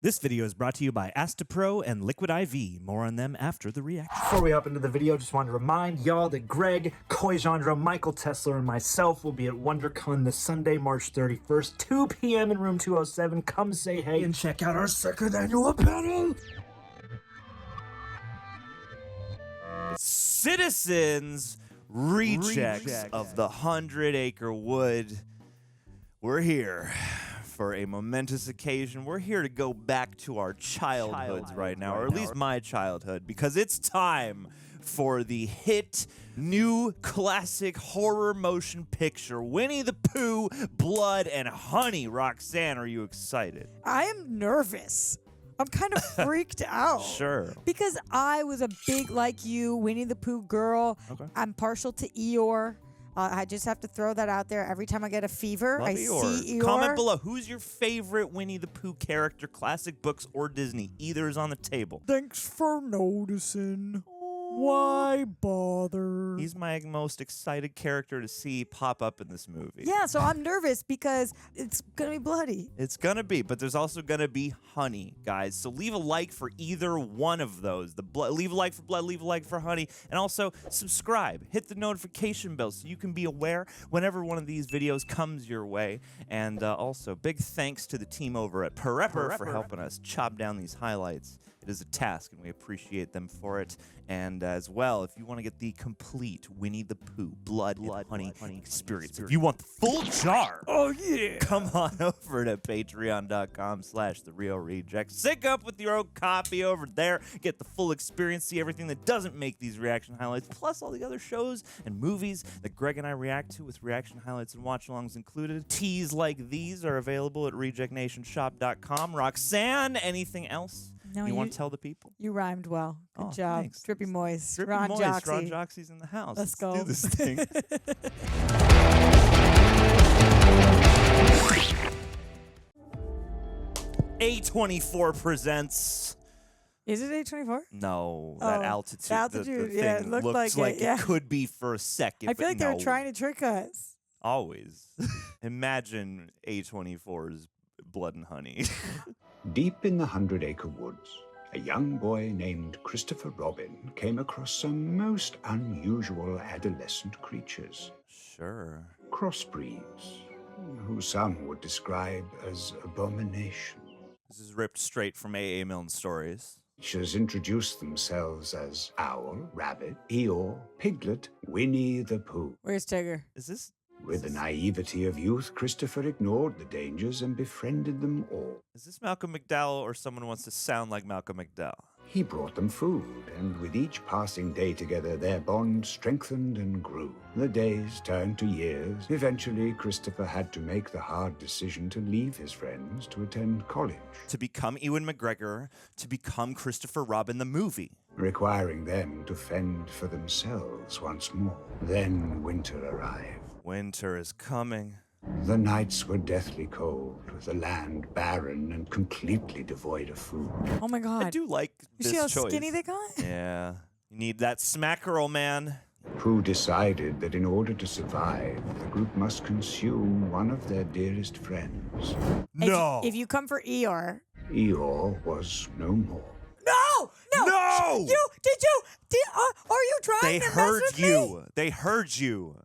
This video is brought to you by AstePro and Liquid IV. More on them after the reaction. Before we hop into the video, just wanted to remind y'all that Greg, Coiz, Michael Tesler, and myself will be at WonderCon this Sunday, March 31st, 2 p.m. in room 207. Come say hey and check out our second annual panel. Citizens rejects of the 100-acre wood. We're here for a momentous occasion. We're here to go back to our childhoods right now, or at least my childhood, because it's time for the hit new classic horror motion picture, Winnie the Pooh, Blood and Honey. Roxanne, are you excited? I am nervous. I'm kind of freaked out. Sure. Because I was a big, like you, Winnie the Pooh girl. Okay. I'm partial to Eeyore. I just have to throw that out there. Every time I get a fever, I see Eeyore. Comment below. Who's your favorite Winnie the Pooh character, classic books or Disney? Either is on the table. Thanks for noticing. Why bother? He's my most excited character to see pop up in this movie. Yeah, so I'm nervous because it's going to be bloody. It's going to be, but there's also going to be honey, guys. So leave a like for either one of those. Leave a like for Blood, leave a like for Honey, and also subscribe. Hit the notification bell so you can be aware whenever one of these videos comes your way. And also, big thanks to the team over at Prepper for helping us chop down these highlights. It is a task, and we appreciate them for it. And as well, if you want to get the complete Winnie the Pooh Blood and Honey experience, if you want the full jar, Oh, yeah. come on over to patreon.com/therealreject. Sync up with your own copy over there. Get the full experience, see everything that doesn't make these reaction highlights, plus all the other shows and movies that Greg and I react to with reaction highlights and watch-alongs included. Teas like these are available at rejectnationshop.com. Roxanne, anything else? No, you want to tell the people? You rhymed well. Good job. Thanks. Drippy Moist. Drippy Ron Moist. Joxy. Ron Joxy's in the house. Let's go. Do this thing. A24 presents. Is it A24? No, that altitude. The altitude, the yeah, thing it looked looks like it, yeah. could be for a second. I feel but like they were no. trying to trick us. Always. Imagine A24's Blood and Honey. Deep in the 100-acre woods, a young boy named Christopher Robin came across some most unusual adolescent creatures. Sure. Crossbreeds, who some would describe as abominations. This is ripped straight from A A Milne stories. Creatures introduced themselves as Owl, Rabbit, Eeyore, Piglet, Winnie the Pooh. Where's Tigger? Is this? With the naivety of youth, Christopher ignored the dangers and befriended them all. Is this Malcolm McDowell or someone who wants to sound like Malcolm McDowell? He brought them food, and with each passing day together, their bond strengthened and grew. The days turned to years. Eventually, Christopher had to make the hard decision to leave his friends to attend college, To become Ewan McGregor, to become Christopher Robin the movie. requiring them to fend for themselves once more. Then winter arrived. Winter is coming. The nights were deathly cold, with the land barren and completely devoid of food. Oh my God. I do like You this see how choice. skinny they got? Yeah. You need that smackerel, man. Pooh decided that in order to survive, the group must consume one of their dearest friends. No. If you come for Eeyore. Eeyore was no more. No! No! No! Are you trying They to mess heard with me? you. They heard you.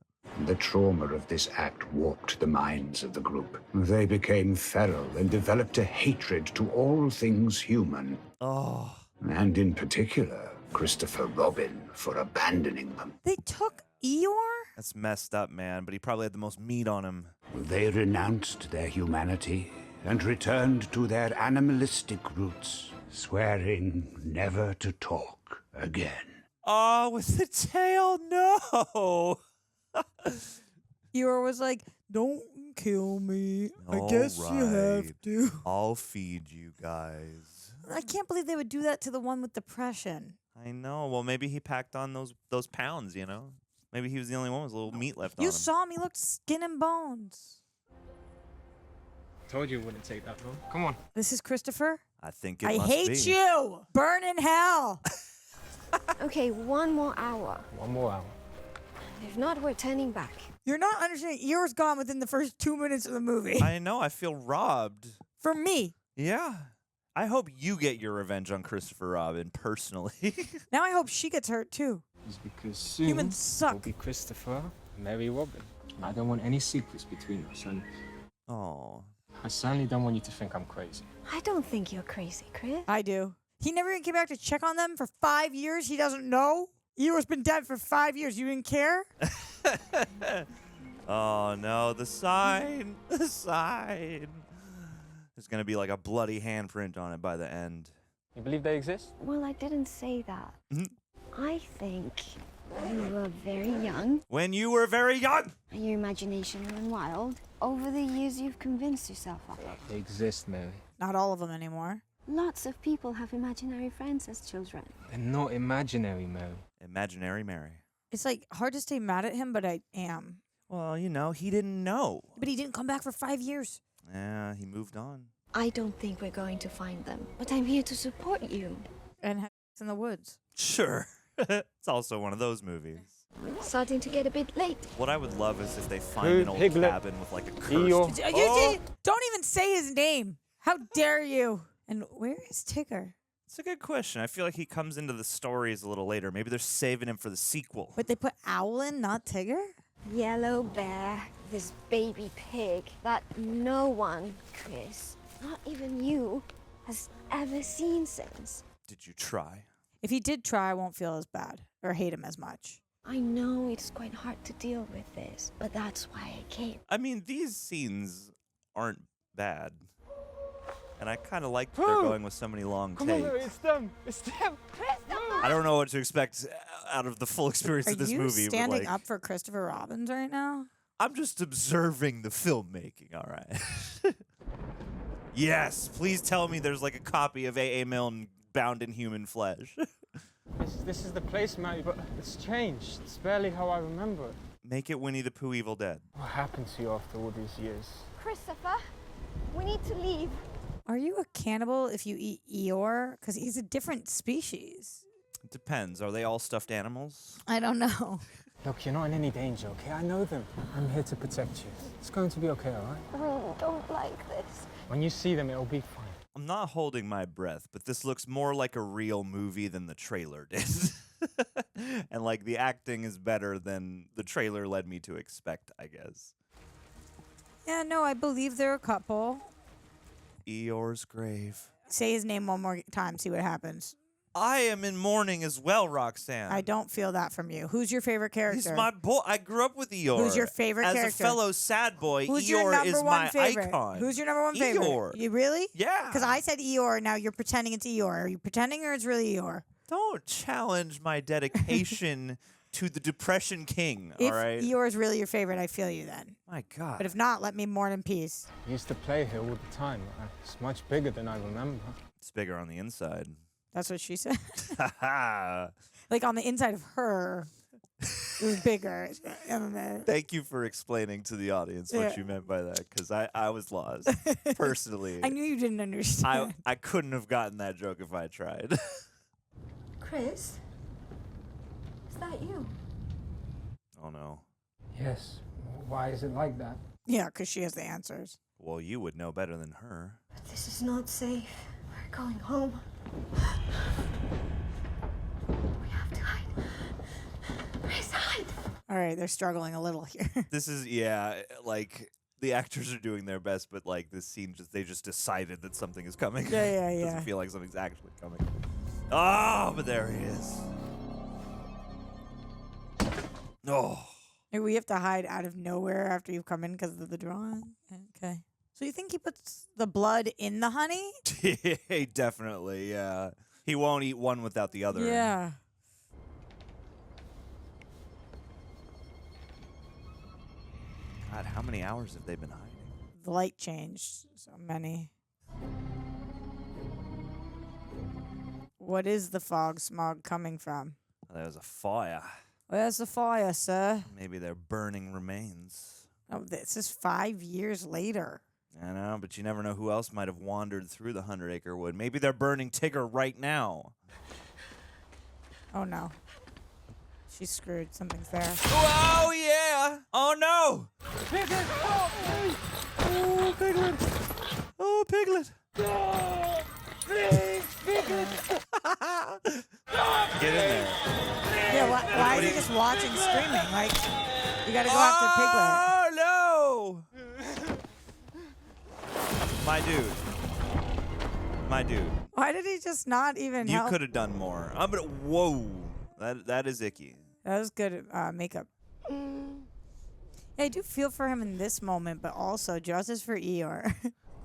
The trauma of this act warped the minds of the group. They became feral and developed a hatred to all things human, Oh. and in particular, Christopher Robin for abandoning them. They took Eeyore? That's messed up, man, but he probably had the most meat on him. They renounced their humanity and returned to their animalistic roots, swearing never to talk again. Oh, with the tail? No. Eeyore was like, don't kill me. I All guess you have right. to. I'll feed you guys. I can't believe they would do that to the one with depression. I know. Well, maybe he packed on those pounds, you know? Maybe he was the only one with a little meat left on You him. saw him. He looked skin and bones. Told you it wouldn't take that long. Come on. This is Christopher? I think it I must hate be. you. Burn in hell. Okay, 1 more hour. 1 more hour. If not, we're turning back. You're not understanding. Eeyore's gone within the first 2 minutes of the movie. I know. I feel robbed. For me. Yeah. I hope you get your revenge on Christopher Robin personally. Now I hope she gets hurt too. It's because soon Humans suck. will be Christopher, Mary Robin. I don't want any secrets between us, and Oh. I certainly don't want you to think I'm crazy. I don't think you're crazy, Chris. I do. He never even came back to check on them for 5 years. He doesn't know. Eeyore's been dead for 5 years. You didn't care? Oh no, the sign. The sign. There's gonna be like a bloody handprint on it by the end. You believe they exist? Well, I didn't say that. Mhm. I think you were very young, When you were very young. and your imagination ran wild. Over the years, you've convinced yourself of it. They exist, Mary. Not all of them anymore. Lots of people have imaginary friends as children. They're not imaginary, Mary. Imaginary Mary. It's like hard to stay mad at him, but I am. Well, you know, he didn't know. But he didn't come back for 5 years. Yeah, he moved on. I don't think we're going to find them, but I'm here to support you. And have sex in the woods. Sure. It's also one of those movies. Starting to get a bit late. What I would love is if they find Pooh, an old Piglet, cabin with like a Eeyore. cursed. Don't even say his name. How dare you? And where is Tigger? It's a good question. I feel like he comes into the stories a little later. Maybe they're saving him for the sequel. But they put Owl in, not Tigger? Yellow bear, this baby pig that no one, Chris, not even you, has ever seen since. Did you try? If he did try, I won't feel as bad or hate him as much. I know it's quite hard to deal with this, but that's why I came. I mean, these scenes aren't bad. And I kind of like that they're going with so many long Come on, takes. Mary, it's them. It's them. I don't know what to expect out of the full experience Are of this you movie. standing but like, up for Christopher Robbins right now? I'm just observing the filmmaking, all right? Yes, please tell me there's like a copy of A A Milne bound in human flesh. This is the place, Mary, but it's changed. It's barely how I remember it. Make it Winnie the Pooh Evil Dead. What happened to you after all these years? Christopher, we need to leave. Are you a cannibal if you eat Eeyore? Because he's a different species. It depends. Are they all stuffed animals? I don't know. Look, you're not in any danger, okay? I know them. I'm here to protect you. It's going to be okay, all right? We don't like this. When you see them, it'll be fine. I'm not holding my breath, but this looks more like a real movie than the trailer did. And like the acting is better than the trailer led me to expect, I guess. Yeah, no, I believe they're a couple. Eeyore's grave. Say his name one more time, see what happens. I am in mourning as well, Roxanne. I don't feel that from you. Who's your favorite character? He's my boy. I grew up with Eeyore. Who's your favorite as character? As a fellow sad boy, Who's your Eeyore number is one my favorite? icon. Who's your number one favorite? Eeyore. You really? Yeah. Because I said Eeyore, now you're pretending it's Eeyore. Are you pretending or it's really Eeyore? Don't challenge my dedication to the Depression King, If all right? Eeyore is really your favorite, I feel you then. My God. But if not, let me mourn in peace. I used to play here all the time. It's much bigger than I remember. It's bigger on the inside. That's what she said. Ha Like on the inside of her, it was bigger. Thank you for explaining to the audience what Yeah. you meant by that, because I was lost. Personally, I knew you didn't understand. I couldn't have gotten that joke if I tried. Chris, is that you? Oh, no. Yes. Why is it like that? Yeah, because she has the answers. Well, you would know better than her. But this is not safe. We're going home. We have to hide. Chris, hide. All right, they're struggling a little here. This is, yeah, like, the actors are doing their best, but, like, this scene, they just decided that something is coming. Yeah, It yeah. doesn't feel like something's actually coming. Oh, but there he is. Oh. We have to hide out of nowhere after you've come in because of the drawing? Okay. So you think he puts the blood in the honey? Definitely, yeah. He won't eat one without the other. Yeah. God, how many hours have they been hiding? The light changed. So many. What is the fog smog coming from? There's a fire. Where's the fire, sir? Maybe they're burning remains. Oh, this is 5 years later. I know, but you never know who else might have wandered through the 100-acre wood. Maybe they're burning Tigger right now. Oh, no. She's screwed. Something's there. Oh, yeah! Oh, no! Piglet, stop! Oh, Piglet! Oh, Piglet! Please, Piglet. Get in there. Yeah, why is he just watching streaming? Like, you gotta go after Piglet. Oh, no! My dude. My dude. Why did he just not even You help? could have done more. I'm gonna. Whoa. That is icky. That was good makeup. Yeah, I do feel for him in this moment, but also justice for Eeyore.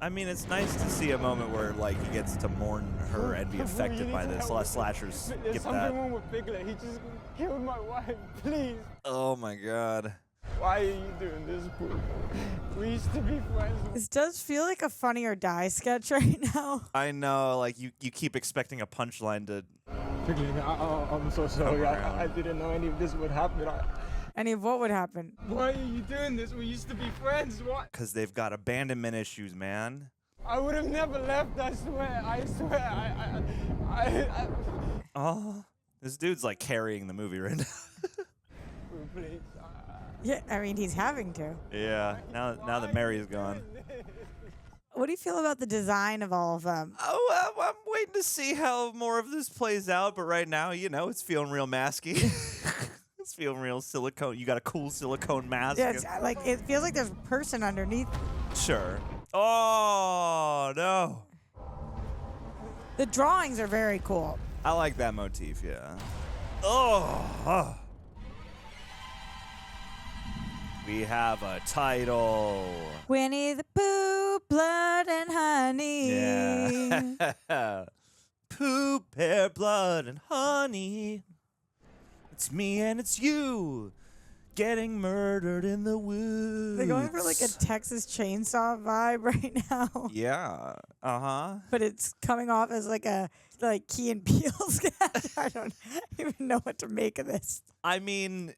I mean, it's nice to see a moment where, like, he gets to mourn her and be affected by this. A lot of slashers There's get something that. wrong with Piglet. He just killed my wife. Please. Oh, my God. Why are you doing this, Pooh? We used to be friends. This does feel like a Funny or Die sketch right now. I know, like, you keep expecting a punchline to... Piglet, I'm so sorry. I didn't know any of this would happen. Any of what would happen? Why are you doing this? We used to be friends. What? Because they've got abandonment issues, man. I would have never left. I swear. I swear. Oh, this dude's, like, carrying the movie right now. Please. Yeah, I mean, he's having to. Yeah, now that Mary is gone. What do you feel about the design of all of them? Oh, I'm waiting to see how more of this plays out, but right now, you know, it's feeling real masky. It's feeling real silicone. You got a cool silicone mask. Yeah, it's, like, it feels like there's a person underneath. Sure. Oh, no. The drawings are very cool. I like that motif, yeah. Oh. We have a title. Winnie the Pooh, Blood and Honey. Yeah. Pooh, pear, blood, and honey. It's me and it's you getting murdered in the woods. They're going for like a Texas Chainsaw vibe right now. Yeah. Uh-huh. But it's coming off as like a Key and Peele sketch. I don't even know what to make of this. I mean,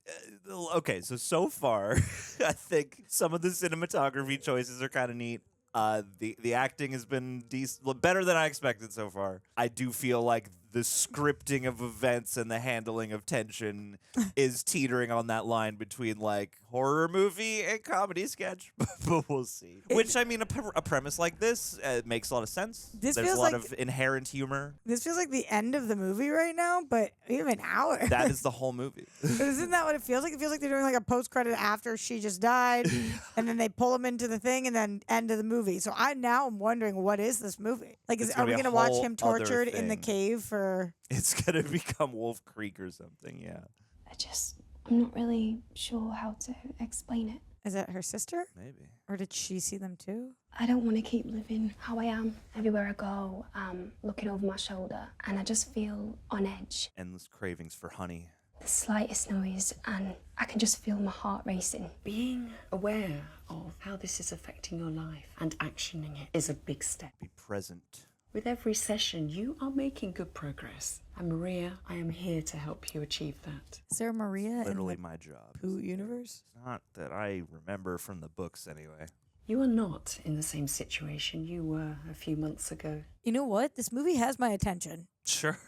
okay, so far, I think some of the cinematography choices are kind of neat. The acting has been better than I expected so far. I do feel like the scripting of events and the handling of tension is teetering on that line between like horror movie and comedy sketch, but we'll see. Which, I mean, a premise like this makes a lot of sense. This There's feels a lot like of inherent humor. This feels like the end of the movie right now, but even an hour. That is the whole movie. But isn't that what it feels like? It feels like they're doing like a post-credit after she just died, and then they pull him into the thing, and then end of the movie. So I'm wondering, what is this movie? Like, are we be a gonna watch whole him other tortured in the thing. cave for? It's gonna become Wolf Creek or something, yeah. I'm not really sure how to explain it. Is that her sister? Maybe. Or did she see them too? I don't want to keep living how I am. Everywhere I go, I'm looking over my shoulder and I just feel on edge. Endless cravings for honey. The slightest noise and I can just feel my heart racing. Being aware of how this is affecting your life and actioning it is a big step. Be present. With every session, you are making good progress. And Maria, I am here to help you achieve that. Is there a Maria Literally in my job. the Poohniverse? Not that I remember from the books, anyway. You are not in the same situation you were a few months ago. You know what? This movie has my attention. Sure.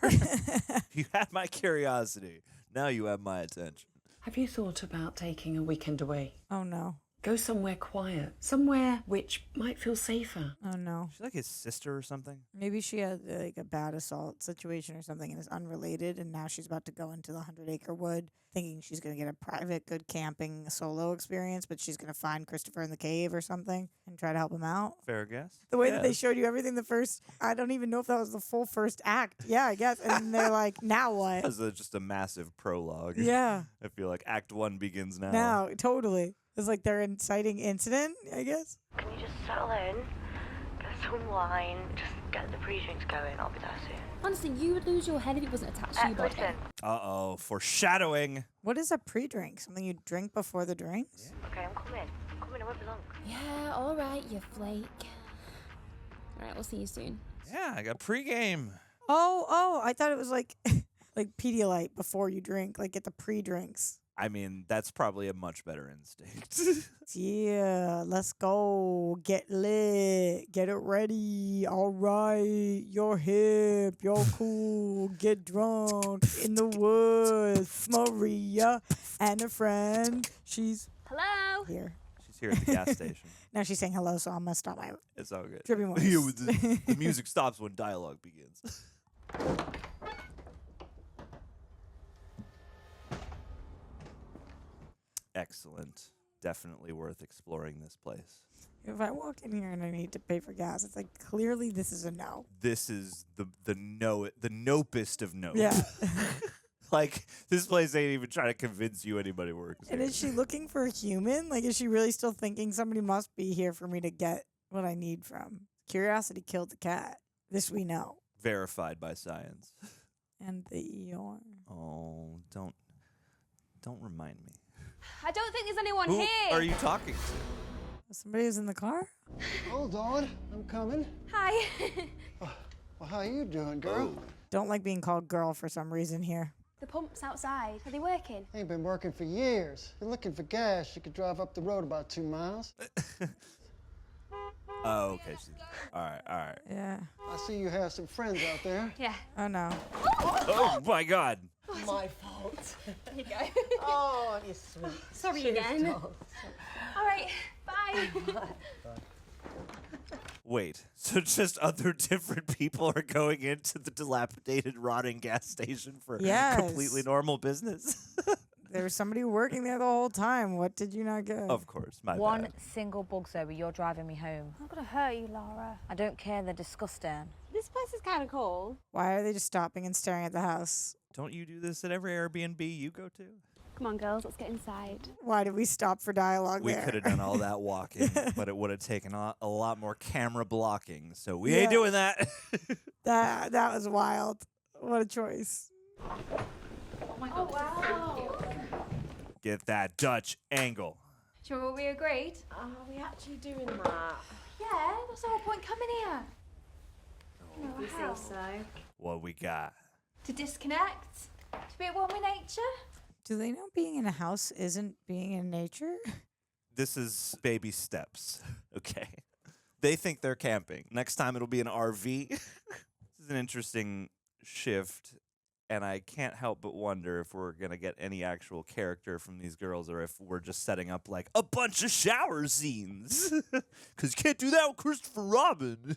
You had my curiosity. Now you have my attention. Have you thought about taking a weekend away? Oh no. Go somewhere quiet, somewhere which might feel safer. Oh no. She's like his sister or something. Maybe she had like a bad assault situation or something and is unrelated, and now she's about to go into the 100-acre wood thinking she's going to get a private, good camping solo experience, but she's going to find Christopher in the cave or something and try to help him out. Fair guess. The way that they showed you everything the first, I don't even know if that was the full first act. Yeah, I guess. And then they're like, now what? That's just a massive prologue. Yeah. I feel like Act 1 begins now. Now, totally. It's like their inciting incident, I guess. Can you just settle in, get some wine, just get the pre-drinks going? I'll be there soon. Honestly, you would lose your head if it wasn't attached to your body. Listen. Uh-oh, foreshadowing. What is a pre-drink? Something you drink before the drinks? Okay, I'm coming. I won't be long. Yeah, all right, you flake. All right, we'll see you soon. Yeah, I got pregame. Oh, I thought it was like like Pedialyte before you drink, like get the pre-drinks. I mean, that's probably a much better instinct. Yeah, let's go. Get lit. Get it ready. All right. You're hip. You're cool. Get drunk in the woods. Maria and a friend. She's Hello? here. She's here at the gas station. Now she's saying hello, so I'm gonna stop my It's all good. dripping voice. The music stops when dialogue begins. Excellent. Definitely worth exploring this place. If I walk in here and I need to pay for gas, it's like clearly this is a no. This is the nopest of nope. Yeah. Like, this place ain't even trying to convince you anybody works And here. is she looking for a human? Like, is she really still thinking somebody must be here for me to get what I need from? Curiosity killed the cat. This we know. Verified by science. And the ER. Oh, don't remind me. I don't think there's anyone Who here. are you talking to? Somebody who's in the car? Hold on, I'm coming. Hi. Well, how you doing, girl? Don't like being called girl for some reason here. The pump's outside. Are they working? Ain't been working for years. You're looking for gas, you could drive up the road about 2 miles. Oh, okay. All right. Yeah. I see you have some friends out there. Yeah. Oh no. Oh my God. My fault. There you go. Oh, you're sweet. Sorry again. All right. Bye. Wait, so just other different people are going into the dilapidated, rotting gas station for Yes. completely normal business? There was somebody working there the whole time. What did you not get? Of course, my One bad. single bug sober, you're driving me home. I'm gonna hurt you, Laura. I don't care, they're disgusting. This place is kind of cool. Why are they just stopping and staring at the house? Don't you do this at every Airbnb you go to? Come on, girls, let's get inside. Why did we stop for dialogue We there? could have done all that walking, but it would have taken a lot more camera blocking, so we ain't doing that. That was wild. What a choice. Oh my God, wow. Get that Dutch angle. Do you remember what we agreed? Are we actually doing that? Yeah, what's the whole point coming here? If you say so. What we got? To disconnect? To be at one with nature? Do they know being in a house isn't being in nature? This is baby steps, okay? They think they're camping. Next time it'll be an RV. This is an interesting shift, and I can't help but wonder if we're going to get any actual character from these girls or if we're just setting up like a bunch of shower scenes. Because you can't do that with Christopher Robin.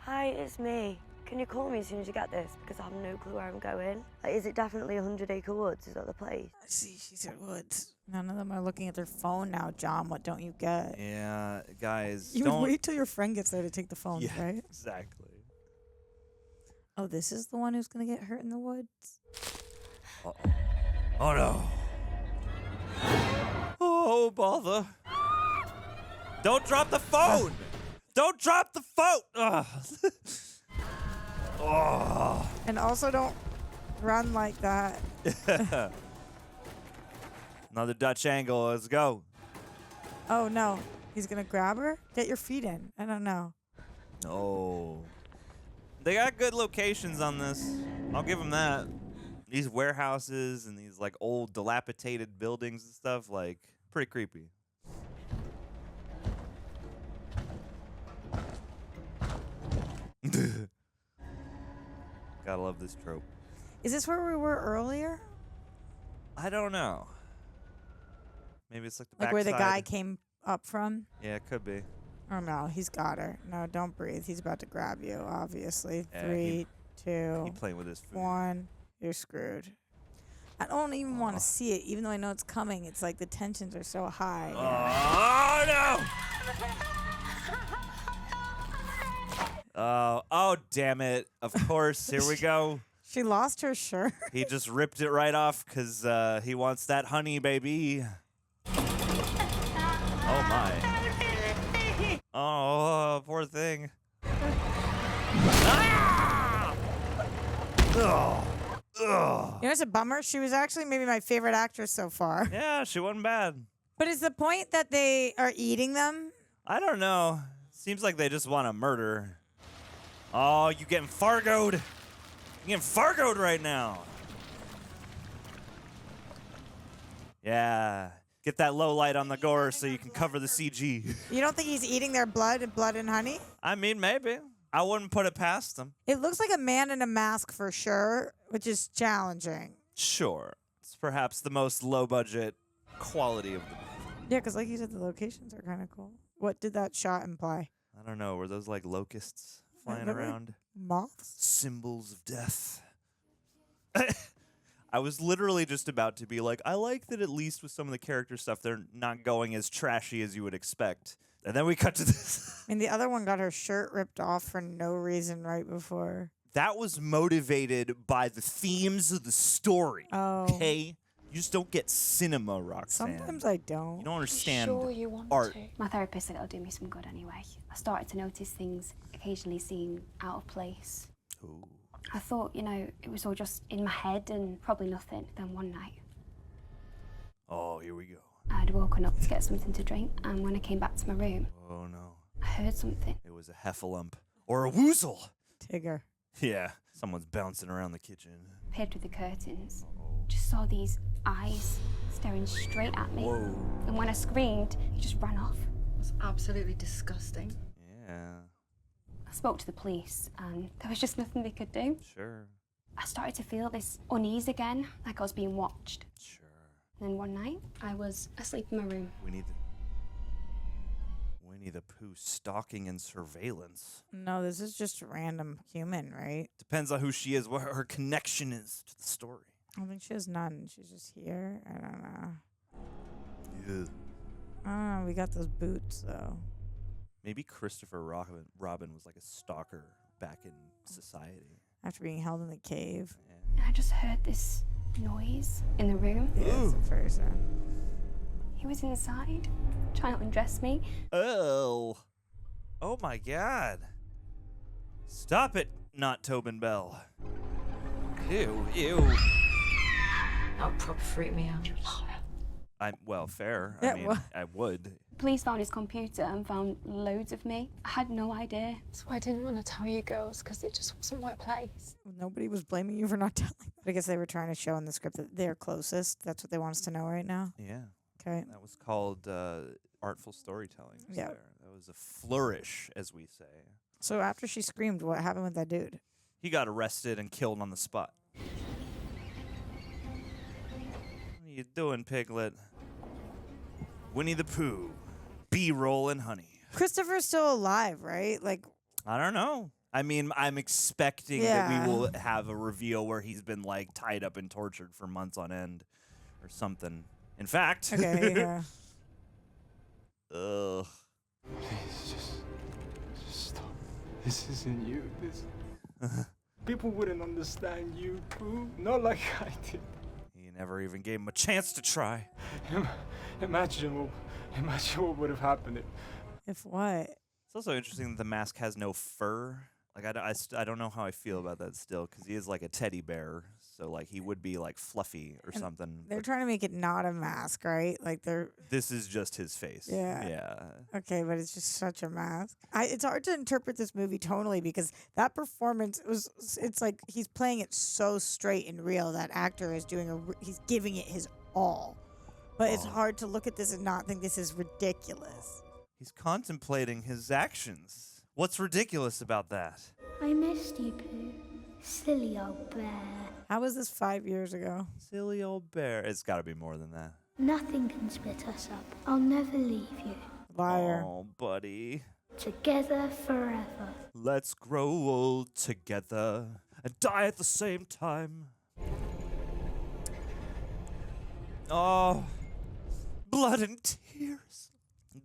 Hi, it's me. Can you call me as soon as you get this? Because I have no clue where I'm going. Like, is it definitely 100 Acre Woods? Is that the place? See, she said woods. None of them are looking at their phone now, John. What don't you get? Yeah, guys, You don't... would wait till your friend gets there to take the phone, Yeah, right? exactly. Oh, this is the one who's going to get hurt in the woods? Uh-oh. Oh, no. Oh, bother. Don't drop the phone! Don't drop the phone! Ugh. Oh. And also don't run like that. Another Dutch angle. Let's go. Oh, no. He's going to grab her? Get your feet in. I don't know. Oh. They got good locations on this. I'll give them that. These warehouses and these like old dilapidated buildings and stuff, like pretty creepy. Gotta love this trope. Is this where we were earlier? I don't know. Maybe it's like the Like where the guy backside. came up from? Yeah, it could be. Oh, no. He's got her. No, don't breathe. He's about to grab you, obviously. Yeah, 3, 2, He playing with his food. 1. You're screwed. I don't even want to see it, even though I know it's coming. It's like the tensions are so high. Oh no! Oh damn it! Of course, here we go. She lost her shirt. He just ripped it right off because he wants that honey, baby. Oh my! Oh, poor thing. Ah! Ugh. Ugh. You know, it's a bummer. She was actually maybe my favorite actress so far. Yeah, she wasn't bad. But is the point that they are eating them? I don't know. Seems like they just want to murder. Oh, you getting Fargoed? You getting Fargoed right now? Yeah. Get that low light on the gore so you can cover the CG. You don't think he's eating their blood and honey? I mean, maybe. I wouldn't put it past him. It looks like a man in a mask for sure, which is challenging. Sure. It's perhaps the most low budget quality of the Yeah, because like you said, the locations are kind of cool. What did that shot imply? I don't know. Were those like locusts flying Remember? around? Moths? Symbols of death. I was literally just about to be like, I like that at least with some of the character stuff, they're not going as trashy as you would expect. And then we cut to this. I mean, the other one got her shirt ripped off for no reason right before. That was motivated by the themes of the story. Oh. Okay? You just don't get cinema, Roxanne. Sometimes I don't. You don't understand Sure you want art. to. My therapist said it'll do me some good anyway. I started to notice things occasionally seem out of place. Ooh. I thought, you know, it was all just in my head and probably nothing. Then one night, Oh, here we go. I'd woken up to get something to drink, and when I came back to my room, Oh, no. I heard something. It was a heffalump. Or a woozle. Tigger. Yeah. Someone's bouncing around the kitchen. Peered through the curtains. Just saw these eyes staring straight at me. Whoa. And when I screamed, he just ran off. It was absolutely disgusting. Yeah. I spoke to the police, and there was just nothing they could do. Sure. I started to feel this unease again, like I was being watched. Sure. And then one night, I was asleep in my room. Winnie the Pooh stalking and surveillance. No, this is just a random human, right? Depends on who she is, what her connection is to the story. I think she has none. She's just here. I don't know. Yeah. I don't know. We got those boots, though. Maybe Christopher Robin was like a stalker back in society. After being held in the cave. And I just heard this noise in the room. Yeah, it's a person. He was inside, trying to undress me. Oh. Oh my God. Stop it, not Tobin Bell. Ew, ew. That would probably freak me out. Well, fair. Yeah, I mean, well. I would. Police found his computer and found loads of me. I had no idea. That's why I didn't want to tell you girls, because it just wasn't my place. Nobody was blaming you for not telling. But I guess they were trying to show in the script that they're closest. That's what they want us to know right now. Yeah. Okay. That was called artful storytelling. Yeah. That was a flourish, as we say. So after she screamed, what happened with that dude? He got arrested and killed on the spot. What are you doing, Piglet? Winnie the Pooh. B-roll and honey. Christopher's still alive, right? Like, I don't know. I mean, I'm expecting that we will have a reveal where he's been, like, tied up and tortured for months on end or something. In fact. okay, yeah. Ugh. Please, just stop. This isn't you. People wouldn't understand you, Pooh. Not like I did. He never even gave him a chance to try. Imagine what would have happened If what? It's also interesting that the mask has no fur. Like, I don't know how I feel about that still, because he is like a teddy bear. So, like, he would be, like, fluffy or something. They're trying to make it not a mask, right? Like, This is just his face. Yeah. Yeah. Okay, but it's just such a mask. It's hard to interpret this movie tonally because that performance it's like he's playing it so straight and real. That actor is he's giving it his all. But it's hard to look at this and not think this is ridiculous. He's contemplating his actions. What's ridiculous about that? I missed you, Pooh. Silly old bear. How was this 5 years ago? Silly old bear. It's got to be more than that. Nothing can split us up. I'll never leave you. Liar. Oh, buddy. Together forever. Let's grow old together and die at the same time. Oh, blood and tears.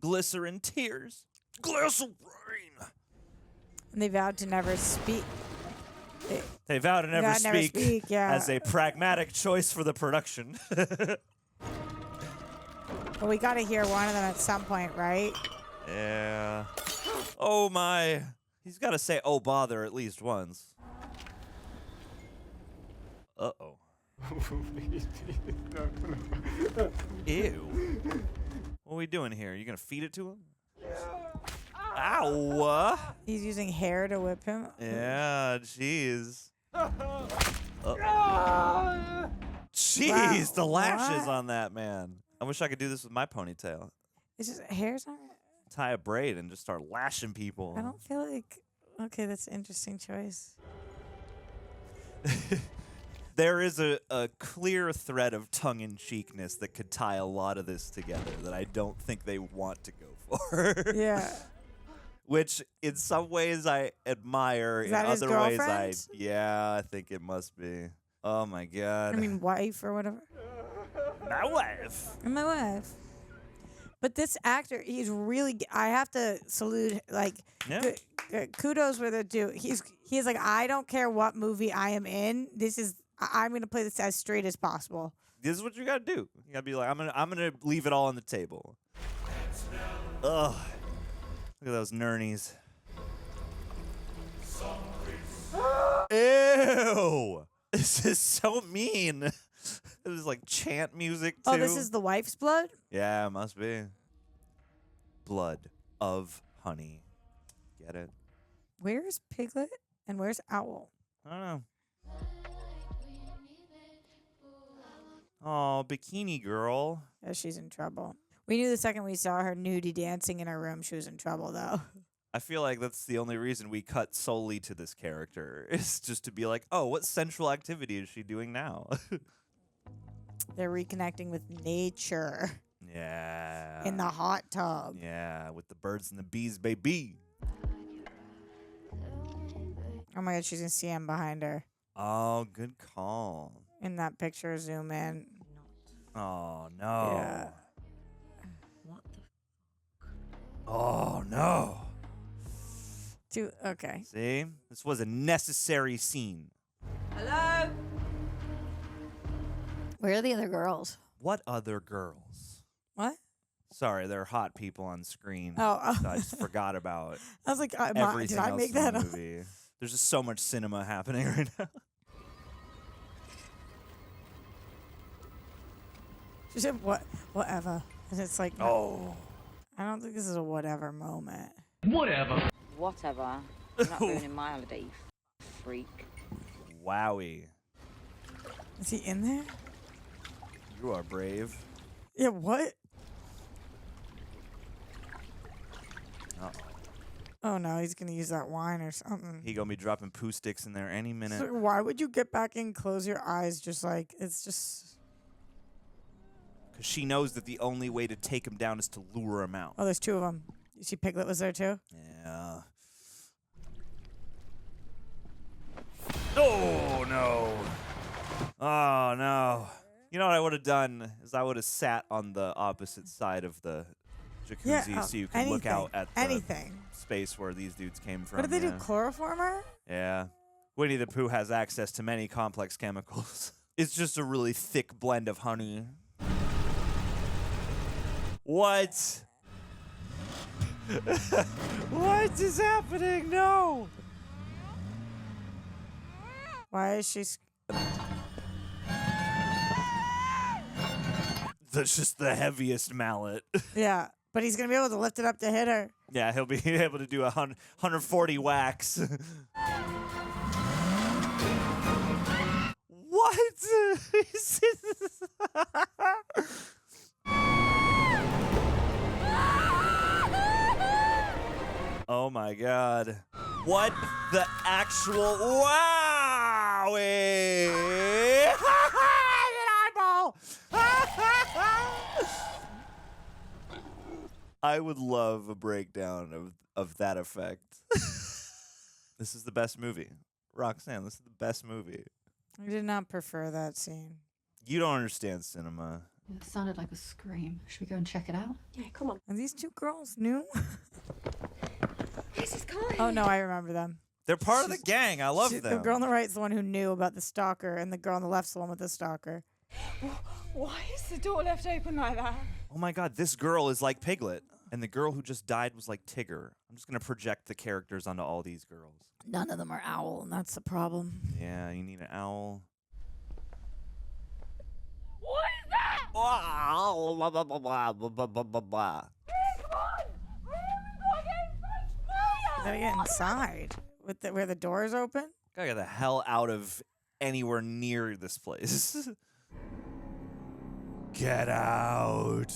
Glycerin tears. Glycerine. And they vowed to never speak. They vow to never speak, yeah. as a pragmatic choice for the production. But we got to hear one of them at some point, right? Yeah. Oh my. He's got to say, oh bother, at least once. Uh-oh. Ew. What are we doing here? You going to feed it to him? Ow! He's using hair to whip him. Yeah, jeez. Jeez, Wow. the lashes What? on that, man. I wish I could do this with my ponytail. It's just hair's not. Tie a braid and just start lashing people. I don't feel like. Okay, that's an interesting choice. There is a clear thread of tongue-in-cheekness that could tie a lot of this together that I don't think they want to go for. Yeah. Which, in some ways, I admire. Is In that his other ways, girlfriend? I think it must be. Oh my God. I mean, wife or whatever. My wife. My wife. But this actor, he's really. I have to salute. Like, Yeah. kudos where they're due. He's like, I don't care what movie I am in. This is. I'm gonna play this as straight as possible. This is what you gotta do. You gotta be like, I'm gonna leave it all on the table. Ugh. Look at those nernies. Ew. This is so mean. It was like chant music too. Oh, this is the wife's blood? Yeah, it must be. Blood of honey. Get it? Where's Piglet and where's Owl? I don't know. Oh, bikini girl. Yeah, she's in trouble. We knew the second we saw her nudie dancing in her room, she was in trouble, though. I feel like that's the only reason we cut solely to this character is just to be like, oh, what central activity is she doing now? They're reconnecting with nature Yeah. in the hot tub. Yeah, with the birds and the bees, baby. Oh my God, she's gonna see him behind her. Oh, good call. In that picture, zoom in. Oh, no. Yeah. What the Oh, no. Okay. See? This was a necessary scene. Hello? Where are the other girls? What other girls? What? Sorry, there are hot people on screen. Oh. So I just forgot about I was like, everything did I else make in that the up? movie. There's just so much cinema happening right now. She said, whatever. And it's like, oh. I don't think this is a whatever moment. Whatever. Whatever. You're not ruining my holiday, you freak. Wowie. Is he in there? You are brave. Yeah, what? Uh-oh. Oh no, he's gonna use that wine or something. He gonna be dropping poo sticks in there any minute. So why would you get back in, close your eyes, just like, it's just... Because she knows that the only way to take him down is to lure him out. Oh, there's two of them. You see Piglet was there too? Yeah. Oh, no. Oh, no. You know what I would have done is I would have sat on the opposite side of the jacuzzi so you can look out at the space where these dudes came from. What did they do, chloroform her? Yeah. Winnie the Pooh has access to many complex chemicals. It's just a really thick blend of honey. What? What is happening? No. Why is she... That's just the heaviest mallet. Yeah, but he's going to be able to lift it up to hit her. Yeah, he'll be able to do 140 whacks. What? Oh my God. What the actual... Wow! An eyeball! I would love a breakdown of that effect. This is the best movie. Roxanne, this is the best movie. I did not prefer that scene. You don't understand cinema. It sounded like a scream. Should we go and check it out? Yeah, come on. Are these two girls new? This is Colin. Oh, no, I remember them. They're part of the gang. I love them. The girl on the right is the one who knew about the stalker, and the girl on the left's the one with the stalker. Why is the door left open like that? Oh my God, this girl is like Piglet. And the girl who just died was like Tigger. I'm just going to project the characters onto all these girls. None of them are Owl, and that's the problem. Yeah, you need an owl. What is that? Wow. Blah, blah, blah, blah, blah, blah, blah, blah, blah. You gotta get inside. Where the door is open? Gotta get the hell out of anywhere near this place. Get out.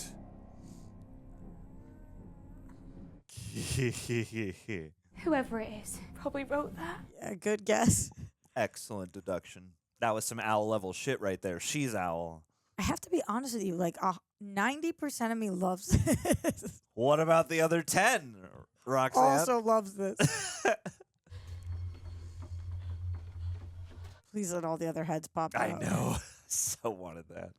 Whoever it is probably wrote that. Yeah, good guess. Excellent deduction. That was some owl level shit right there. She's owl. I have to be honest with you. Like 90% of me loves this. What about the other 10, Roxanne? Also loves this. Please let all the other heads pop out. I know. So wanted that.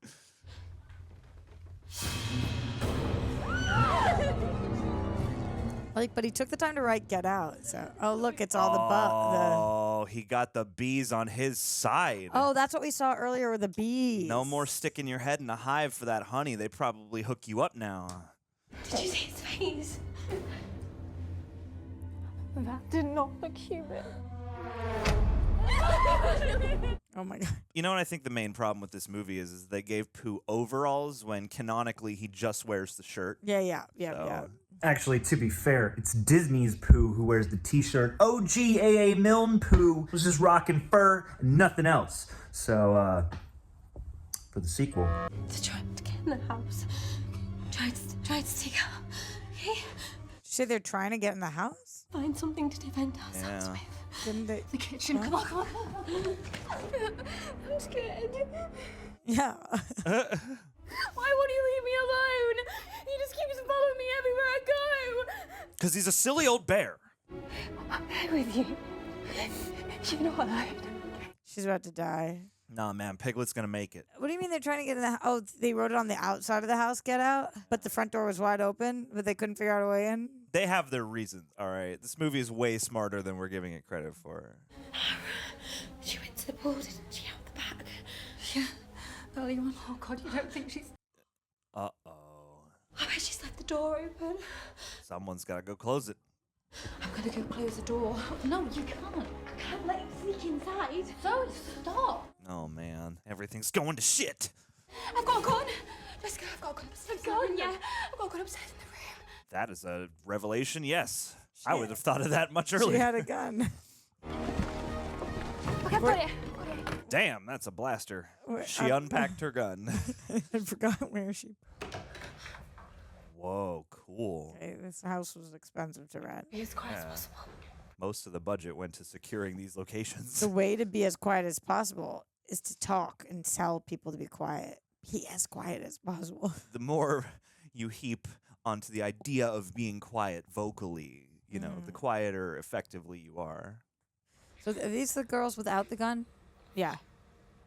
Like, but he took the time to write "Get Out." So, oh look, it's all Oh, he got the bees on his side. Oh, that's what we saw earlier with the bees. No more sticking your head in a hive for that honey. They probably hook you up now. Did you see his face? That did not look human. Oh my god. You know what I think the main problem with this movie is they gave Pooh overalls when canonically he just wears the shirt. Yeah. Actually, to be fair, it's Disney's Pooh who wears the t-shirt. OG A A Milne Pooh was just rocking fur and nothing else. So, for the sequel. To try to get in the house. Try to take out. Okay? So they're trying to get in the house? Find something to defend ourselves with. Didn't they? The kitchen. Come on. I'm scared. Yeah. Why won't he leave me alone? He just keeps following me everywhere I go. Because he's a silly old bear. I'm there with you. You're not alone. She's about to die. Nah, man, Piglet's gonna make it. What do you mean they're trying to get in the house? Oh, they wrote it on the outside of the house, "Get Out," but the front door was wide open, but they couldn't figure out a way in? They have their reasons, all right? This movie is way smarter than we're giving it credit for. She went to the pool, didn't she, out the back? Yeah, early on. Oh, God, you don't think she's... Uh-oh. I bet she's left the door open. Someone's gotta go close it. I'm gonna go close the door. No, you can't. I can't let him sneak inside. Zoe, stop. Oh, man. Everything's going to shit. I've got a gun. Let's go. I've got a gun upstairs. A gun? Yeah. I've got a gun upstairs in the room. That is a revelation, yes. I would have thought of that much earlier. She had a gun. Okay, I've got it. Damn, that's a blaster. Wait, She unpacked her gun. I forgot where she... Whoa, cool. Okay, this house was expensive to rent. Be as quiet as possible. Most of the budget went to securing these locations. The way to be as quiet as possible is to talk and tell people to be quiet. Be as quiet as possible. The more you heap onto the idea of being quiet vocally, you know, the quieter effectively you are. So are these the girls without the gun? Yeah.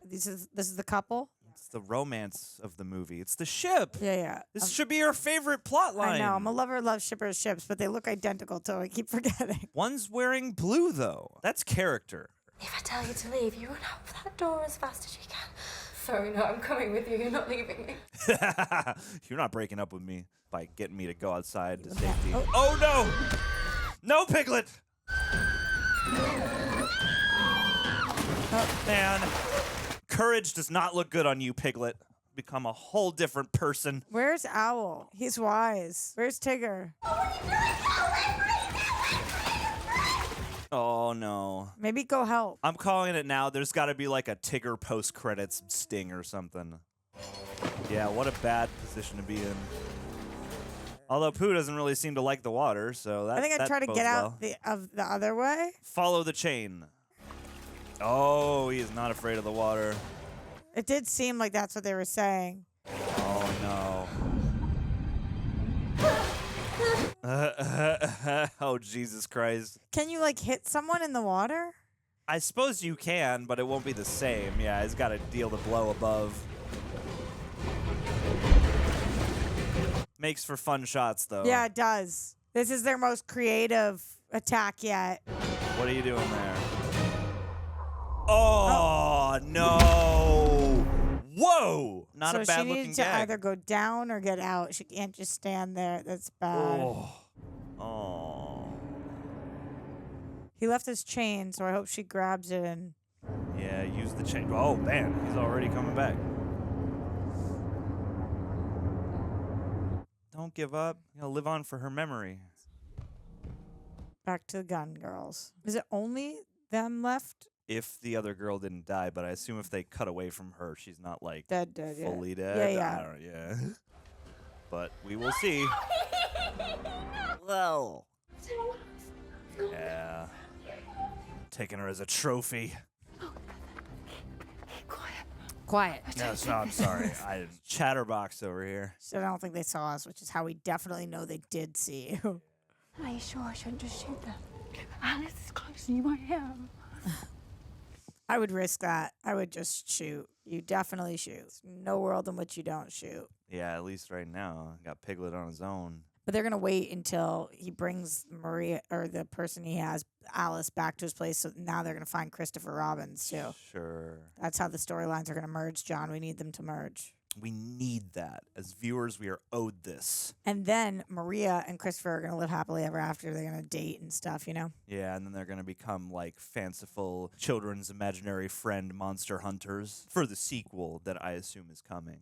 This is the couple? It's the romance of the movie. It's the ship. Yeah. This should be your favorite plot line. I know. I'm a lover of love shippers ships, but they look identical too. I keep forgetting. One's wearing blue, though. That's character. If I tell you to leave, you run out that door as fast as you can. Sorry, no, I'm coming with you. You're not leaving me. You're not breaking up with me by getting me to go outside to safety. Oh, no! No, Piglet! Oh, man. Courage does not look good on you, Piglet. Become a whole different person. Where's Owl? He's wise. Where's Tigger? Oh, no. Maybe go help. I'm calling it now. There's got to be like a Tigger post-credits sting or something. Yeah, what a bad position to be in. Although Pooh doesn't really seem to like the water, so that I think I'd try to bodes get well. out the other way. Follow the chain. Oh, he is not afraid of the water. It did seem like that's what they were saying. Oh, no. Oh, Jesus Christ. Can you, like, hit someone in the water? I suppose you can, but it won't be the same. Yeah, he's got to deal the blow above. Makes for fun shots, though. Yeah, it does. This is their most creative attack yet. What are you doing there? Oh, no. Whoa. Not so a bad she looking needed to gag. either go down or get out. She can't just stand there. That's bad. Oh. He left his chain, so I hope she grabs it and... Yeah, use the chain. Oh, man. He's already coming back. Don't give up. Live on for her memory. Back to the gun girls. Is it only them left? If the other girl didn't die, but I assume if they cut away from her, she's not like dead, fully yeah. dead. Yeah. I don't know, yeah. But we will see. Well. Yeah. Taking her as a trophy. quiet. No, I'm sorry. I chatterbox over here. So I don't think they saw us, which is how we definitely know they did see you. Are you sure I shouldn't just shoot them? Alice is closer than you I am. I would risk that. I would just shoot. You definitely shoot. There's no world in which you don't shoot. Yeah, at least right now. Got Piglet on his own. But they're going to wait until he brings Maria, or the person he has, Alice, back to his place. So now they're going to find Christopher Robbins, too. Sure. That's how the storylines are going to merge, John. We need them to merge. We need that. As viewers, we are owed this. And then Maria and Christopher are going to live happily ever after. They're going to date and stuff, you know? Yeah, and then they're going to become like fanciful children's imaginary friend monster hunters for the sequel that I assume is coming.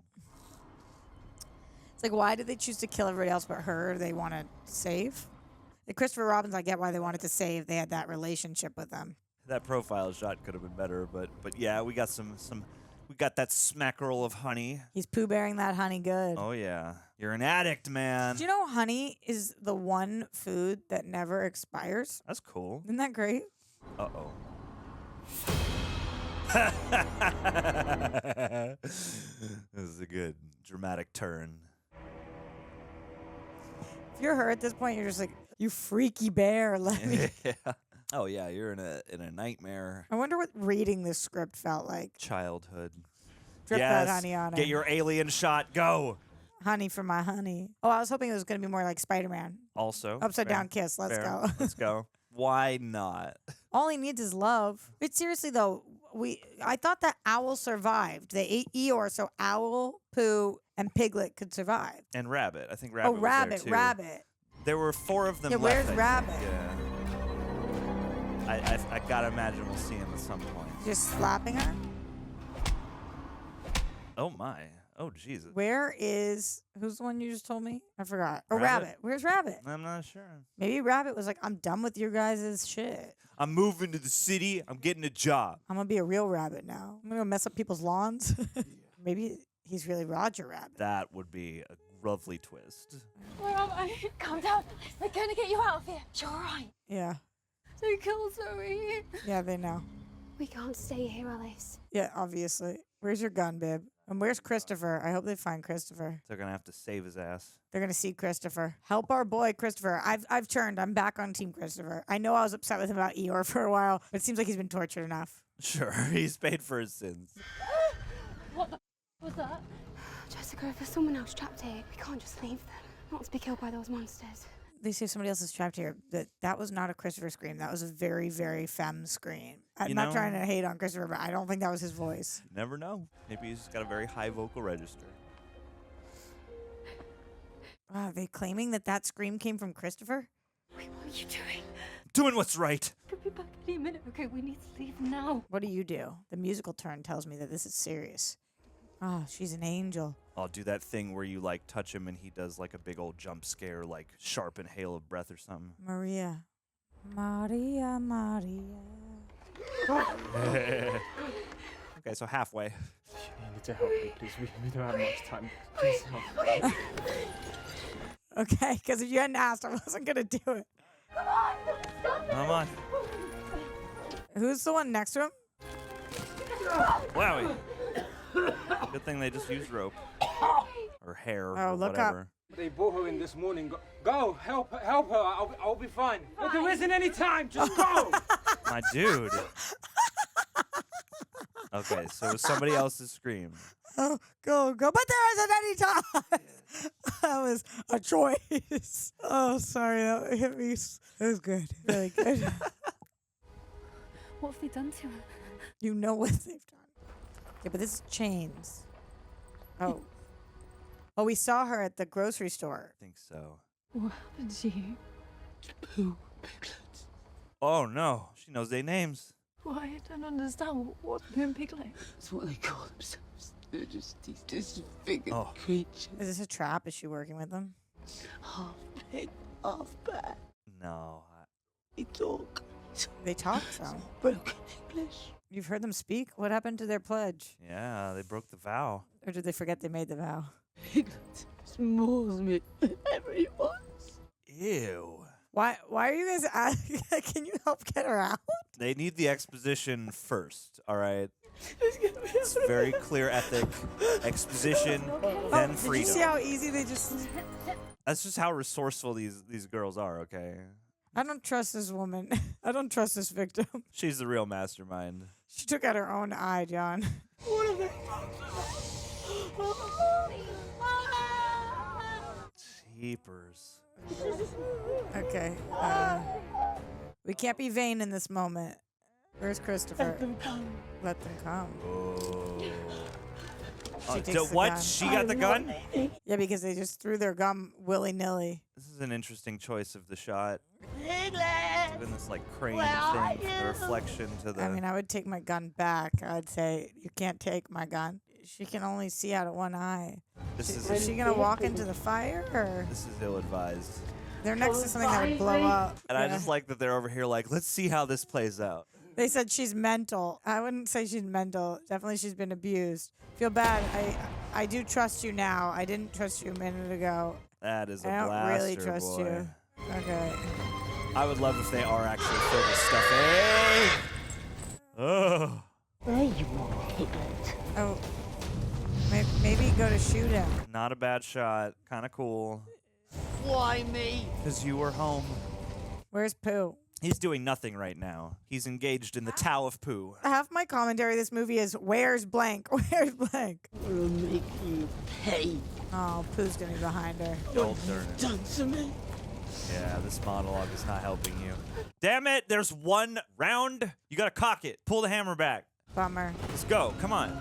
It's like, why did they choose to kill everybody else but her? They want to save? Like Christopher Robbins, I get why they wanted to save. They had that relationship with them. That profile shot could have been better, but yeah, we got some we got that smackerel of honey. He's Pooh bearing that honey good. Oh yeah. You're an addict, man. Do you know honey is the one food that never expires? That's cool. Isn't that great? Uh-oh. This is a good dramatic turn. If you're her at this point, you're just like, you freaky bear. Let me. Yeah. Oh yeah, you're in a nightmare. I wonder what reading this script felt like. Childhood. Drip yes. that honey on Get it. your alien shot. Go. Honey for my honey. Oh, I was hoping it was going to be more like Spider-Man. Also. Upside fair, down kiss. Let's fair. go. Let's go. Why not? All he needs is love. But seriously though, I thought that Owl survived. They ate Eeyore, so Owl, Pooh, and Piglet could survive. And Rabbit. I think Rabbit was Rabbit, there too. Rabbit. There were 4 of them Yeah, left. where's I Rabbit? think. Yeah. I gotta imagine we'll see him at some point. Just slapping her? Oh my. Oh Jesus. Where is, who's the one you just told me? I forgot. Oh, Rabbit? Rabbit. Where's Rabbit? I'm not sure. Maybe Rabbit was like, I'm done with your guys' shit. I'm moving to the city. I'm getting a job. I'm going to be a real rabbit now. I'm going to mess up people's lawns. Maybe he's really Roger Rabbit. That would be a lovely twist. Where am I? Calm down. We're going to get you out of here. You're all right. Yeah. They killed Zoe. Yeah, they know. We can't stay here, Alice. Yeah, obviously. Where's your gun, babe? And where's Christopher? I hope they find Christopher. They're gonna have to save his ass. They're gonna see Christopher. Help our boy Christopher. I've turned. I'm back on Team Christopher. I know I was upset with him about Eeyore for a while, but it seems like he's been tortured enough. Sure, he's paid for his sins. What the was that? Jessica, if there's someone else trapped here, we can't just leave them. Not to be killed by those monsters. They say somebody else is trapped here. That was not a Christopher scream. That was a very, very femme scream. I'm not trying to hate on Christopher, but I don't think that was his voice. Never know. Maybe he's got a very high vocal register. Wow, are they claiming that scream came from Christopher? Wait, what are you doing? Doing what's right. Could be back any minute. Okay, we need to leave now. What do you do? The musical turn tells me that this is serious. Oh, she's an angel. I'll do that thing where you like touch him and he does like a big old jump scare, like sharp inhale of breath or something. Maria. Maria, Maria. Okay, so halfway. You need to help me, please. We don't have much time. Please help. Okay, because if you hadn't asked, I wasn't going to do it. Come on. Who's the one next to him? Wowie. Good thing they just used rope. Or hair or look whatever. up. They brought her in this morning. Go, help her. I'll be fine. But there isn't any time. Just go. My dude. Okay, so it was somebody else's scream. Oh, go. But there isn't any time. That was a choice. Oh, sorry. That hit me. It was good. Really good. What have they done to her? You know what they've done. Yeah, but this is chains. Oh. Oh, we saw her at the grocery store. I think so. What happened to you? Pooh, Piglet. Oh no, she knows their names. Why? I don't understand. What's Pooh and Piglet? That's what they call themselves. They're just these disfigured Oh. creatures. Is this a trap? Is she working with them? Half pig, half bat. No. They talk. They talk some. Broken English. You've heard them speak? What happened to their pledge? Yeah, they broke the vow. Or did they forget they made the vow? Piglet smalls me than ever he was. Ew. Why are you guys asking? Can you help get her out? They need the exposition first, all right? It's very clear ethic. Exposition, then freedom. Did you see how easy they just... That's just how resourceful these girls are, okay? I don't trust this woman. I don't trust this victim. She's the real mastermind. She took out her own eye, John. What are they? Jeepers. Okay. We can't be vain in this moment. Where's Christopher? Let them come. Let them come. Oh. She takes the What? gun. She got the gun? Yeah, because they just threw their gum willy-nilly. This is an interesting choice of the shot. Piglet! Doing this like crane Where are thing, the you? reflection to the. I mean, I would take my gun back. I'd say, you can't take my gun. She can only see out of one eye. Is she going to walk into the fire? Or? This is ill-advised. They're next to something that would blow up. And I just like that they're over here like, let's see how this plays out. They said she's mental. I wouldn't say she's mental. Definitely she's been abused. Feel bad. I do trust you now. I didn't trust you a minute ago. That is a I don't blaster, really trust boy. you. Okay. I would love if they are actually filled with stuff. Hey! Oh. There you are, Piglet. Oh. Maybe go to shoot him. Not a bad shot. Kind of cool. Why me? Because you were home. Where's Pooh? He's doing nothing right now. He's engaged in the Tao of Pooh. Half my commentary this movie is, where's blank? Where's blank? We'll make you pay. Oh, Pooh's gonna be behind her. Darn it. Done to me. Yeah, this monologue is not helping you. Damn it, there's one round. You gotta cock it. Pull the hammer back. Bummer. Let's go, come on.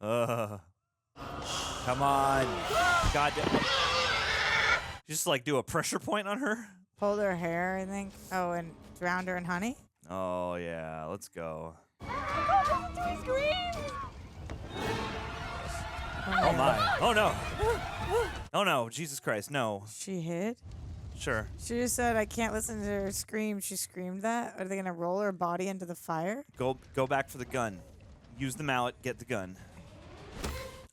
Come on. God damn. Just like do a pressure point on her? Pulled her hair, I think. Oh, and drowned her in honey? Oh, yeah, let's go. Oh my. Oh no. Oh no, Jesus Christ, no. She hid? Sure. She just said, I can't listen to her scream. She screamed that? Are they gonna roll her body into the fire? Go back for the gun. Use the mallet, get the gun.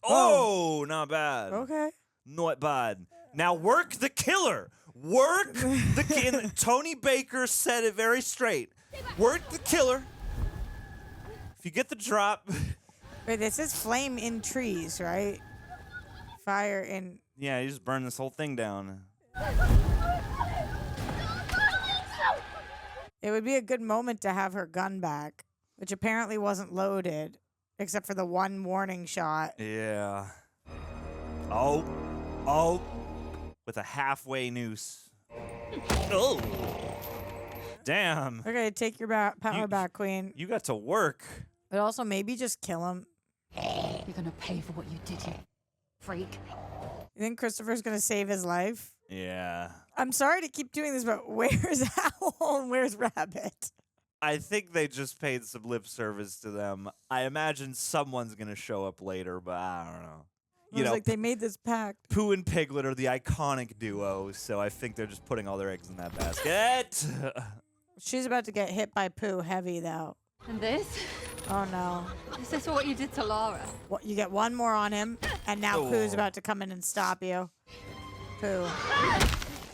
Oh, not bad. Okay. Not bad. Now work the killer. Work the killer. Tony Baker said it very straight. Work the killer. If you get the drop. Wait, this is flame in trees, right? Fire in... Yeah, you just burn this whole thing down. It would be a good moment to have her gun back, which apparently wasn't loaded, except for the one warning shot. Yeah. Oh. Oh. With a halfway noose. Oh. Damn. Okay, take your power back, Queen. You got to work. But also maybe just kill him. You're gonna pay for what you did, you freak. You think Christopher's gonna save his life? Yeah. I'm sorry to keep doing this, but where's Owl and where's Rabbit? I think they just paid some lip service to them. I imagine someone's going to show up later, but I don't know. You know, like they made this pact. Pooh and Piglet are the iconic duo, so I think they're just putting all their eggs in that basket. She's about to get hit by Pooh heavy, though. And this? Oh, no. Is this what you did to Laura? What, you get one more on him, and now Oh. Pooh's about to come in and stop you. Pooh.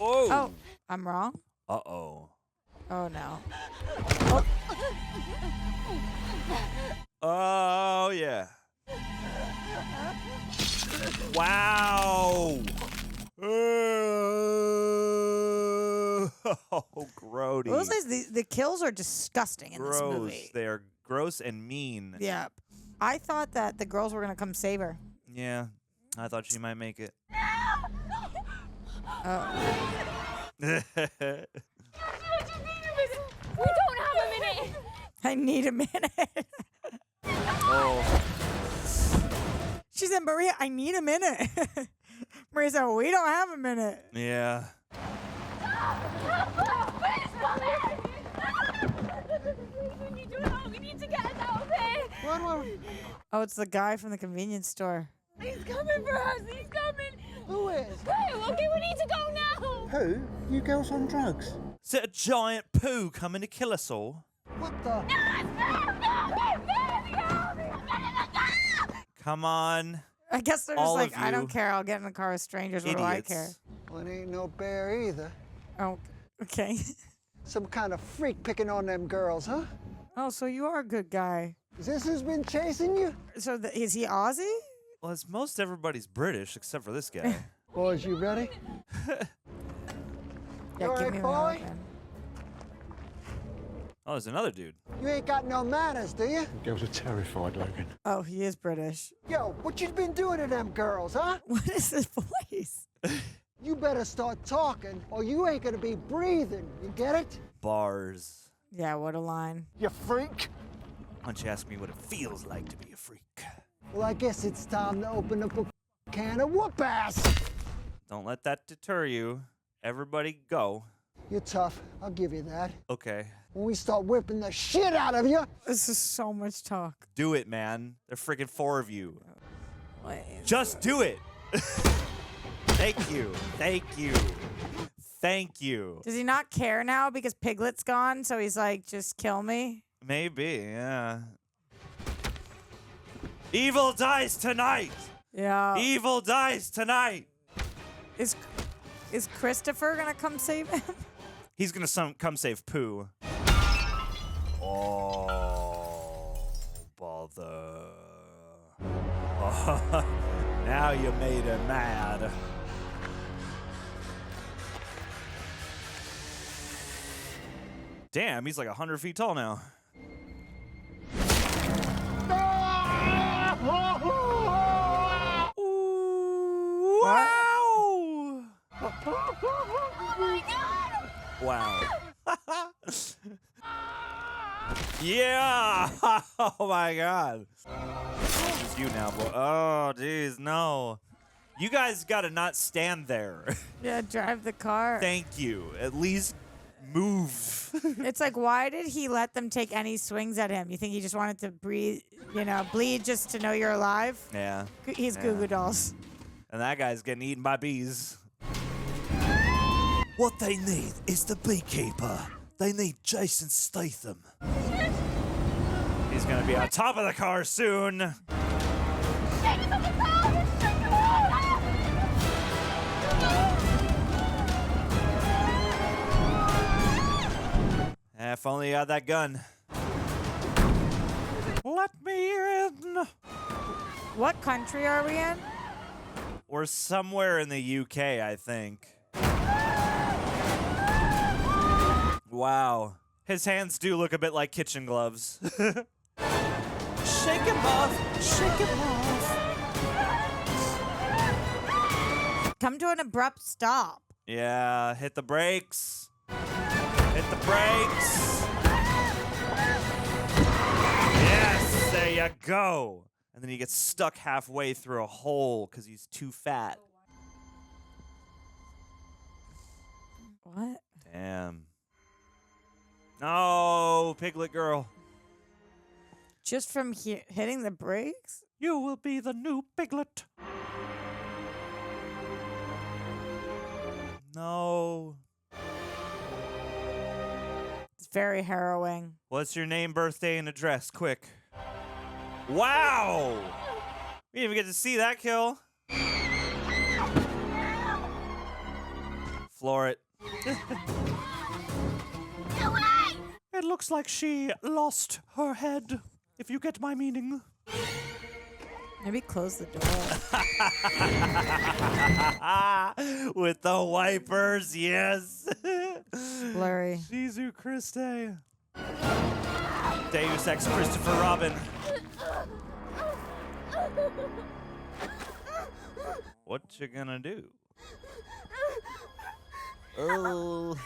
Oh. Oh, I'm wrong? Uh-oh. Oh, no. Oh, yeah. Wow. Oh, grody. Those days, the kills are disgusting in this Gross. movie. They are gross and mean. Yeah. I thought that the girls were going to come save her. Yeah. I thought she might make it. We don't have a minute. I need a minute. Oh. She said, Maria, I need a minute. Maria said, we don't have a minute. Yeah. We need to get us out of here. Oh, it's the guy from the convenience store. He's coming for us. He's coming. Who is? Hey, okay, we need to go now. Who? You girls on drugs? Is it a giant Pooh coming to kill us all? What the? Come on. I guess they're just All like, of I you don't care. I'll get in the car with strangers. What do I care? idiots. Well, it ain't no bear either. Oh, okay. Some kind of freak picking on them girls, huh? Oh, so you are a good guy. Is this who's been chasing you? So is he Aussie? Well, it's most everybody's British except for this guy. Boys, you ready? Yeah, all give right, me boy? one open. Oh, there's another dude. You ain't got no manners, do you? Girls are terrified, Logan. Oh, he is British. Yo, what you been doing to them girls, huh? What is this voice? You better start talking, or you ain't gonna be breathing. You get it? Bars. Yeah, what a line. You freak. Why don't you ask me what it feels like to be a freak? Well, I guess it's time to open up a can of whoop ass. Don't let that deter you. Everybody go. You're tough. I'll give you that. Okay. When we start whipping the shit out of you. This is so much talk. Do it, man. There are freaking 4 of you. Wait. Just do it. Thank you. Thank you. Thank you. Does he not care now because Piglet's gone? So he's like, just kill me? Maybe, yeah. Evil dies tonight. Yeah. Evil dies tonight. Is Christopher gonna come save him? He's gonna come save Pooh. Oh, bother. Oh, now you made him mad. Damn, he's like 100 feet tall now. Ooh, wow! Oh my god! Wow. Yeah! Oh my god. It's just you now, boy. Oh, jeez, no. You guys gotta not stand there. Yeah, drive the car. Thank you. At least move. It's like, why did he let them take any swings at him? You think he just wanted to breathe, bleed just to know you're alive? Yeah. He's Goo Goo Dolls. And that guy's getting eaten by bees. What they need is the beekeeper. They need Jason Statham. He's gonna be on top of the car soon. If only you had that gun. Let me in. What country are we in? We're somewhere in the UK, I think. Wow. His hands do look a bit like kitchen gloves. Shake him off. Shake him off. Come to an abrupt stop. Yeah, hit the brakes. Hit the brakes. Yes, there you go. And then he gets stuck halfway through a hole because he's too fat. What? Damn. No, Piglet girl. Just from hitting the brakes? You will be the new Piglet. No. It's very harrowing. What's your name, birthday, and address? Quick. Wow! We didn't even get to see that kill. Floor it. It looks like she lost her head, if you get my meaning. Maybe close the door. With the wipers, yes. Blurry. Jesu Christe. Deus Ex Christopher Robin. What you gonna do? Oh.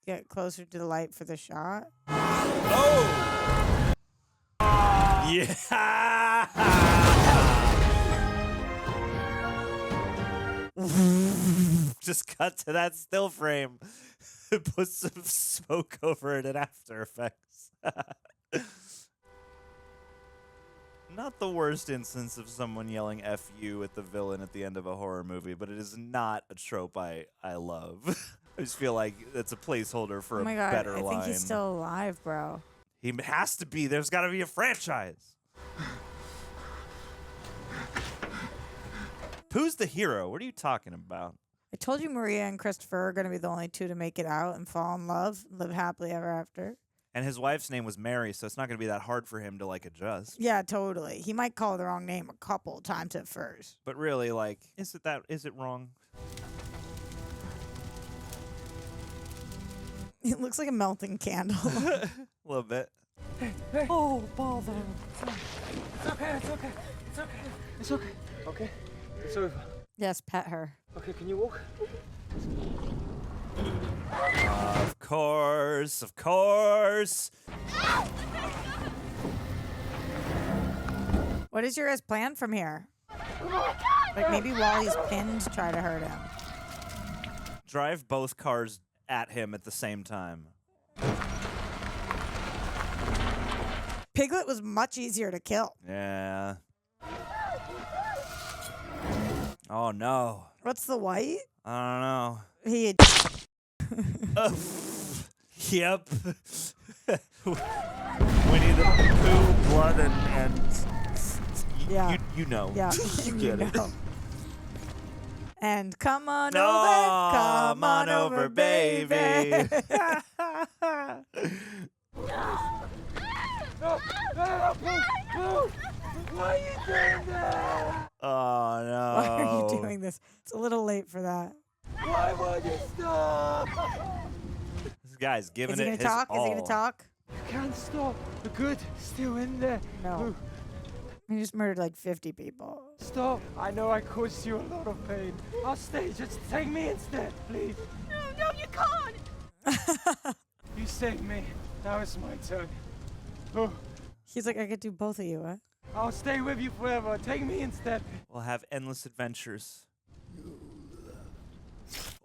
Get closer to the light for the shot. Oh! Yeah! Just cut to that still frame. Put some smoke over it in After Effects. Not the worst instance of someone yelling F you at the villain at the end of a horror movie, but it is not a trope I love. I just feel like it's a placeholder for Oh my a god, better I line. think he's still alive, bro. He has to be. There's got to be a franchise. Pooh's the hero. What are you talking about? I told you Maria and Christopher are going to be the only two to make it out and fall in love, live happily ever after. And his wife's name was Mary, so it's not going to be that hard for him to, like, adjust. Yeah, totally. He might call the wrong name a couple times at first. But really, like, is it wrong? It looks like a melting candle. A little bit. Hey. Oh, bother. It's okay. It's okay. Okay? It's over. Yes, pet her. Okay, can you walk? Of course. What is your guys' plan from here? Like maybe while he's pinned, try to hurt him. Drive both cars at him at the same time. Piglet was much easier to kill. Yeah. Oh, no. What's the white? I don't know. He had Yep. Winnie the Pooh, blood and yeah. You know. Yeah. You get it. know. And come on No, over, come on over, baby. No. Why are you doing that? Oh, no. Why are you doing this? It's a little late for that. Why won't you stop? This guy's giving Is he it gonna his talk? all. Is he gonna talk? You can't stop. The good still in there. No. He just murdered like 50 people. Stop. I know I caused you a lot of pain. I'll stay. Just take me instead, please. No, you can't. You saved me. Now it's my turn. Oh, He's like, I could do both of you, huh? I'll stay with you forever. Take me instead. We'll have endless adventures.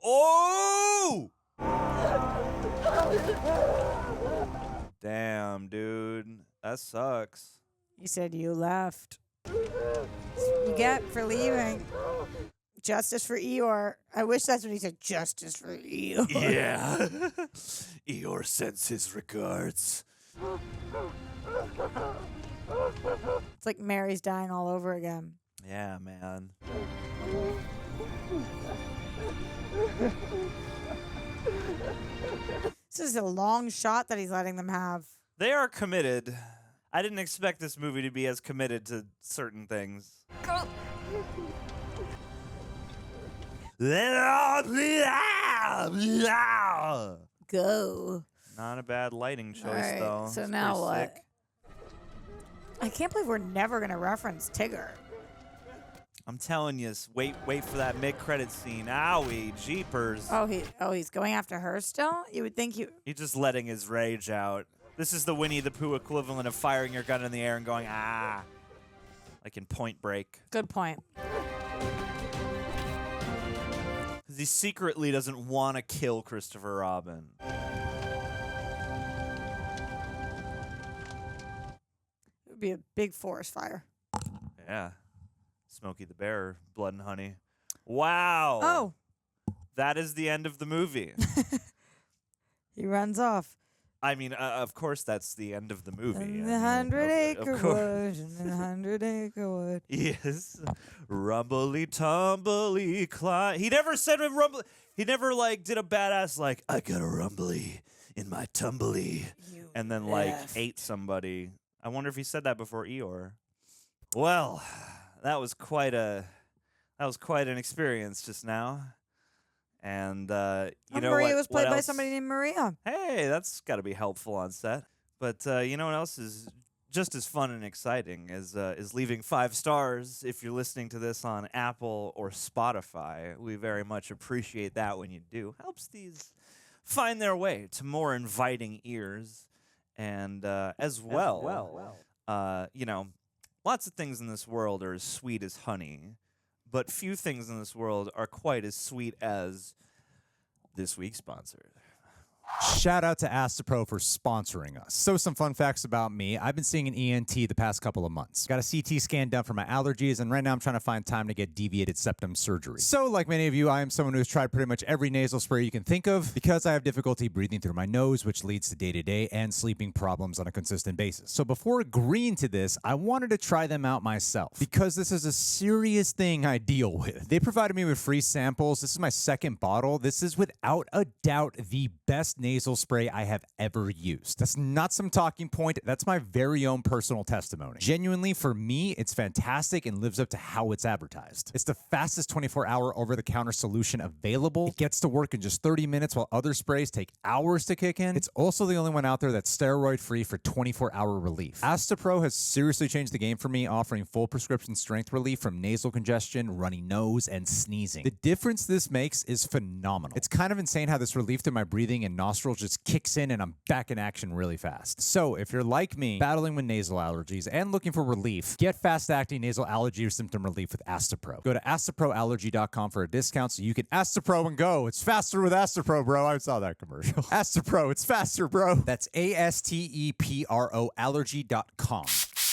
Oh! Damn, dude. That sucks. You said you left. You get for leaving. Justice for Eeyore. I wish that's what he said. Justice for Eeyore. Yeah. Eeyore sends his regards. It's like Mary's dying all over again. Yeah, man. This is a long shot that he's letting them have. They are committed. I didn't expect this movie to be as committed to certain things. Go. Go. Not a bad lighting choice, All right, though. so It's now pretty what? sick. I can't believe we're never going to reference Tigger. I'm telling you, wait for that mid-credit scene. Owie, jeepers. Oh, he's going after her still? You would think He's just letting his rage out. This is the Winnie the Pooh equivalent of firing your gun in the air and going, ah. Like in Point Break. Good point. Because he secretly doesn't want to kill Christopher Robin. It would be a big forest fire. Yeah. Smokey the Bear, Blood and Honey. Wow. Oh. That is the end of the movie. He runs off. I mean, of course that's the end of the movie. In the 100-acre wood, in the 100-acre wood. Yes. Rumbly tumbly climb. He never said rumble. He never like did a badass like I got a rumbly in my tumbly, and then like ate somebody. I wonder if he said that before Eeyore. Well, that was quite an experience just now. And you know Maria what? was played what by else? somebody named Maria. Hey, that's got to be helpful on set. But you know what else is just as fun and exciting is leaving 5 stars if you're listening to this on Apple or Spotify. We very much appreciate that when you do. Helps these find their way to more inviting ears. And as well, you know, lots of things in this world are as sweet as honey. But few things in this world are quite as sweet as this week's sponsor. Shout out to AstePro for sponsoring us. So some fun facts about me. I've been seeing an ENT the past couple of months. Got a CT scan done for my allergies, and right now I'm trying to find time to get deviated septum surgery. So like many of you, I am someone who's tried pretty much every nasal spray you can think of because I have difficulty breathing through my nose, which leads to day-to-day and sleeping problems on a consistent basis. So before agreeing to this, I wanted to try them out myself because this is a serious thing I deal with. They provided me with free samples. This is my second bottle. This is without a doubt the best nasal spray I have ever used. That's not some talking point. That's my very own personal testimony. Genuinely, for me, it's fantastic and lives up to how it's advertised. It's the fastest 24-hour over-the-counter solution available. It gets to work in just 30 minutes while other sprays take hours to kick in. It's also the only one out there that's steroid-free for 24-hour relief. AstePro has seriously changed the game for me, offering full prescription strength relief from nasal congestion, runny nose, and sneezing. The difference this makes is phenomenal. It's kind of insane how this relief through my breathing and nostrils just kicks in and I'm back in action really fast. So if you're like me, battling with nasal allergies and looking for relief, get fast-acting nasal allergy or symptom relief with AstePro. Go to AsteProAllergy.com for a discount so you can AstePro and go. It's faster with AstePro, bro. I saw that commercial. AstePro, it's faster, bro. That's ASTEPRO Allergy.com.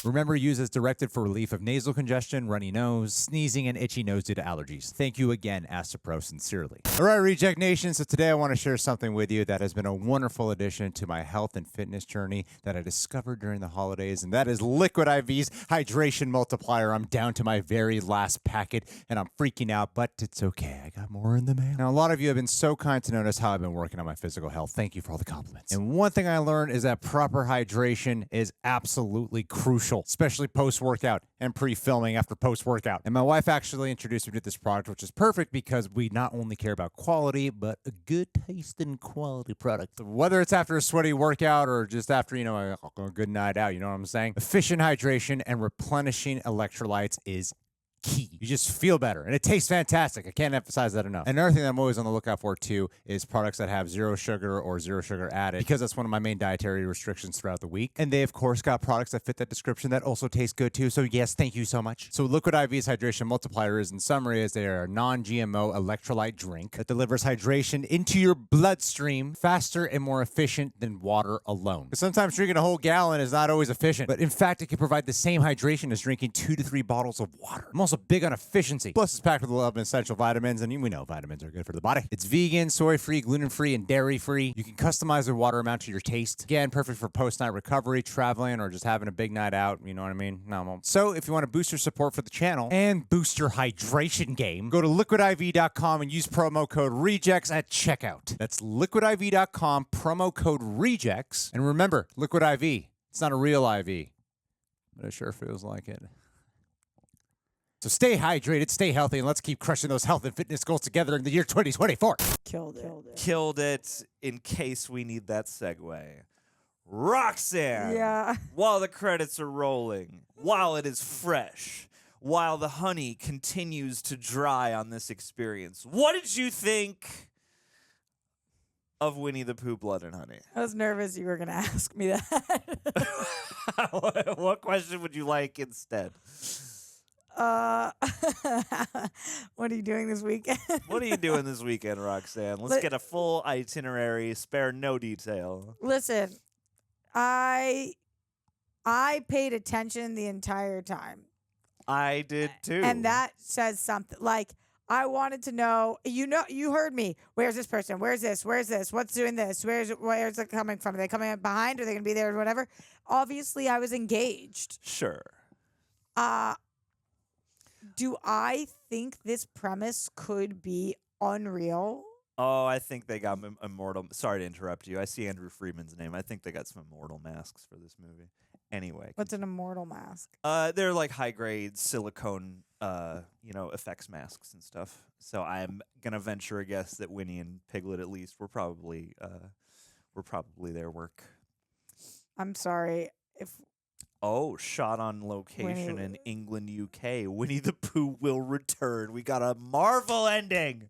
Remember, use as directed for relief of nasal congestion, runny nose, sneezing, and itchy nose due to allergies. Thank you again, AstePro, sincerely. All right, Reject Nation, so today I want to share something with you that has been a wonderful addition to my health and fitness journey that I discovered during the holidays, and that is Liquid IV's Hydration Multiplier. I'm down to my very last packet, and I'm freaking out, but it's okay. I got more in the mail. Now, a lot of you have been so kind to notice how I've been working on my physical health. Thank you for all the compliments. And one thing I learned is that proper hydration is absolutely crucial, especially post-workout and pre-filming after post-workout. And my wife actually introduced me to this product, which is perfect because we not only care about quality, but a good taste and quality product. Whether it's after a sweaty workout or just after, a good night out, you know what I'm saying? Efficient hydration and replenishing electrolytes is key. You just feel better, and it tastes fantastic. I can't emphasize that enough. Another thing that I'm always on the lookout for, too, is products that have zero sugar or zero sugar added, because that's one of my main dietary restrictions throughout the week. And they, of course, got products that fit that description that also taste good, too. So, yes, thank you so much. So, Liquid IV's Hydration Multiplier is, in summary, is they are a non-GMO electrolyte drink that delivers hydration into your bloodstream faster and more efficient than water alone. But sometimes drinking a whole gallon is not always efficient, but in fact, it can provide the same hydration as drinking 2 to 3 bottles of water. I'm also big on efficiency. Plus, it's packed with 11 essential vitamins, and we know vitamins are good for the body. It's vegan, soy-free, gluten-free, and dairy-free. You can customize the water amount to your taste. Again, perfect for post-night recovery, traveling, or just having a big night out. You know what I mean? No. So, if you want to boost your support for the channel and boost your hydration game, go to liquidiv.com and use promo code REJECTS at checkout. That's liquidiv.com, promo code REJECTS. And remember, Liquid IV, it's not a real IV, but it sure feels like it. So stay hydrated, stay healthy, and let's keep crushing those health and fitness goals together in the year 2024. Killed it in case we need that segue. Roxanne! Yeah. While the credits are rolling, while it is fresh, while the honey continues to dry on this experience, what did you think of Winnie the Pooh, Blood and Honey? I was nervous you were going to ask me that. What question would you like instead? What are you doing this weekend? What are you doing this weekend, Roxanne? Let's get a full itinerary, spare no detail. Listen, I paid attention the entire time. I did too. And that says something. Like, I wanted to know, you heard me. Where's this person? Where's this? Where's this? What's doing this? Where's it coming from? Are they coming up behind? Are they going to be there or whatever? Obviously, I was engaged. Sure. Do I think this premise could be unreal? Oh, I think they got immortal. Sorry to interrupt you. I see Andrew Freeman's name. I think they got some immortal masks for this movie. Anyway. What's an immortal mask? They're like high-grade silicone, effects masks and stuff. So I'm gonna venture a guess that Winnie and Piglet, at least, were probably their work. I'm sorry if. Oh, shot on location in England, UK. Winnie the Pooh will return. We got a Marvel ending.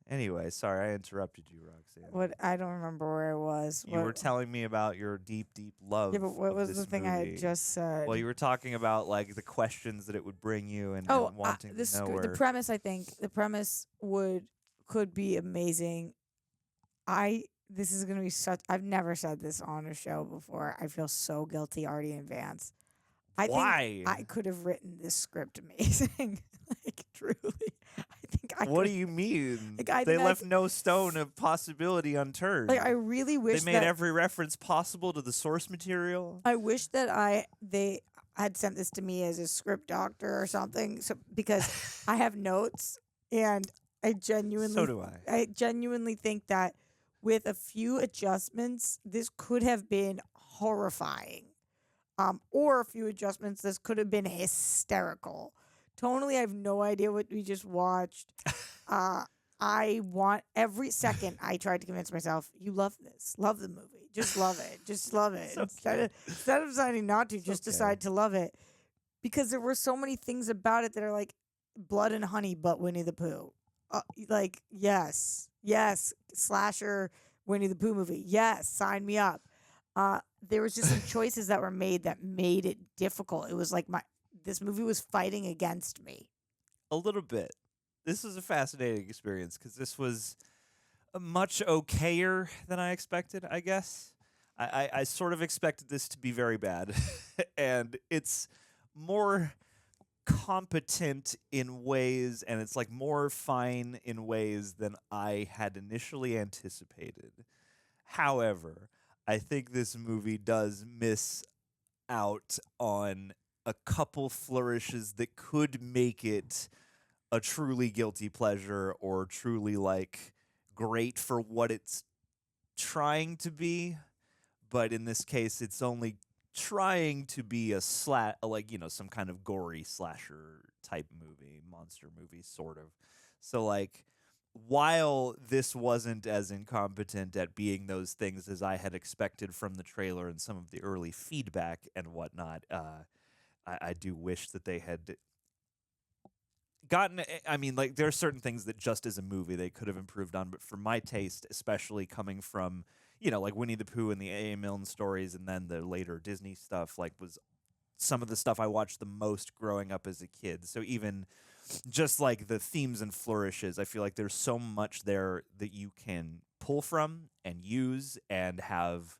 Anyway, sorry, I interrupted you, Roxanne. What? I don't remember where I was. You were telling me about your deep, deep love. Yeah, but what was the thing I had just said? Well, you were talking about like the questions that it would bring you and wanting to know where. The premise, I think, the premise would could be amazing. This is gonna be such. I've never said this on a show before. I feel so guilty already in advance. Why? Think I could have written this script amazing. Like truly, I think I. What do you mean? Like, they left no stone of possibility unturned. Like I really wish they made that, every reference possible to the source material. I wish that they had sent this to me as a script doctor or something. So because I have notes and I genuinely. So do I. I genuinely think that with a few adjustments, this could have been horrifying. Or a few adjustments, this could have been hysterical. Tonally, I have no idea what we just watched. I want every second. I tried to convince myself, you love this, love the movie, just love it, just love it. Okay. Instead of deciding not to, just decide to love it, because there were so many things about it that are like blood and honey, but Winnie the Pooh. Like yes, slasher Winnie the Pooh movie. Yes, sign me up. There was just some choices that were made that made it difficult. It was like this movie was fighting against me. A little bit. This was a fascinating experience because this was much okayer than I expected, I guess. I sort of expected this to be very bad. And it's more competent in ways, and it's like more fine in ways than I had initially anticipated. However, I think this movie does miss out on a couple flourishes that could make it a truly guilty pleasure or truly like great for what it's trying to be. But in this case, it's only trying to be some kind of gory slasher type movie, monster movie, sort of. So like, while this wasn't as incompetent at being those things as I had expected from the trailer and some of the early feedback and whatnot, I do wish that they had gotten. I mean, like, there are certain things that just as a movie they could have improved on, but for my taste, especially coming from, like Winnie the Pooh and the A A Milne stories and then the later Disney stuff, like, was some of the stuff I watched the most growing up as a kid. So even just like the themes and flourishes, I feel like there's so much there that you can pull from and use and have,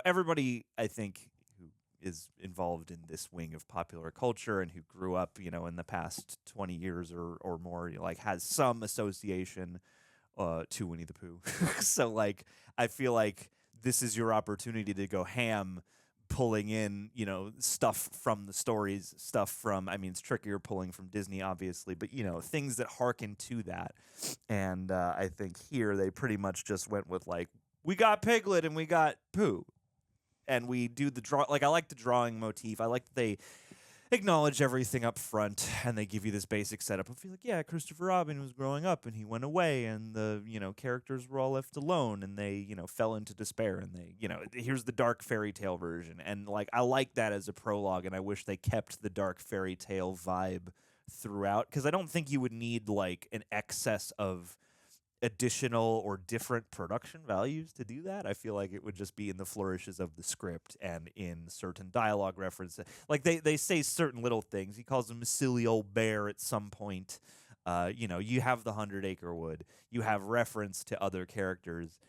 everybody, I think, who is involved in this wing of popular culture and who grew up, in the past 20 years or more, like has some association to Winnie the Pooh. So like, I feel like this is your opportunity to go ham, pulling in, stuff from the stories, stuff from, it's trickier pulling from Disney, obviously, but, things that harken to that. And I think here they pretty much just went with, like, we got Piglet and we got Pooh. And we do the draw. Like, I like the drawing motif. I like that they acknowledge everything up front and they give you this basic setup of, like, yeah, Christopher Robin was growing up and he went away and the, characters were all left alone and they, fell into despair and they, here's the dark fairy tale version. And, like, I like that as a prologue, and I wish they kept the dark fairy tale vibe throughout, because I don't think you would need, like, an excess of additional or different production values to do that. I feel like it would just be in the flourishes of the script and in certain dialogue references. Like, they say certain little things. He calls him a silly old bear at some point. You have the 100-acre wood. You have reference to other characters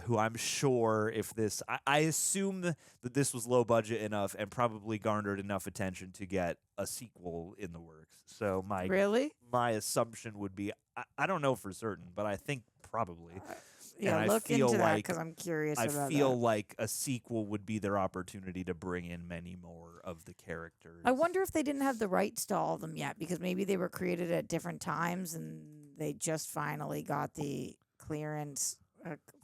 who I'm sure if this... I assume that this was low budget enough and probably garnered enough attention to get a sequel in the works. So my assumption would be... I don't know for certain, but I think probably. Yeah, look into that because I'm curious about that. I feel like a sequel would be their opportunity to bring in many more of the characters. I wonder if they didn't have the rights to all of them yet, because maybe they were created at different times and they just finally got the clearance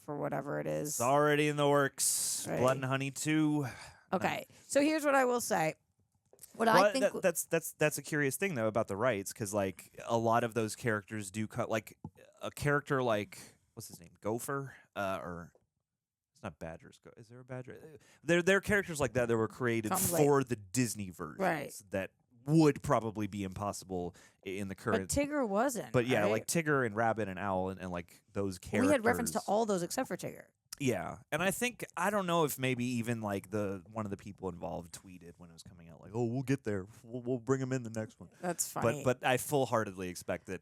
for whatever it is. It's already in the works. Right. Blood and Honey 2. Okay, so here's what I will say. I think that's a curious thing though about the rights, because like a lot of those characters do cut, like a character like what's his name, Gopher, or it's not Badgers. Is there a Badger? They're characters like that were created for the Disney versions, right? That would probably be impossible in the current. But Tigger wasn't. But yeah, right? like Tigger and Rabbit and Owl and like those characters. We had reference to all those except for Tigger. Yeah, and I don't know if maybe even like one of the people involved tweeted when it was coming out, like, "Oh, we'll get there. We'll bring him in the next one." That's funny. But I full-heartedly expect that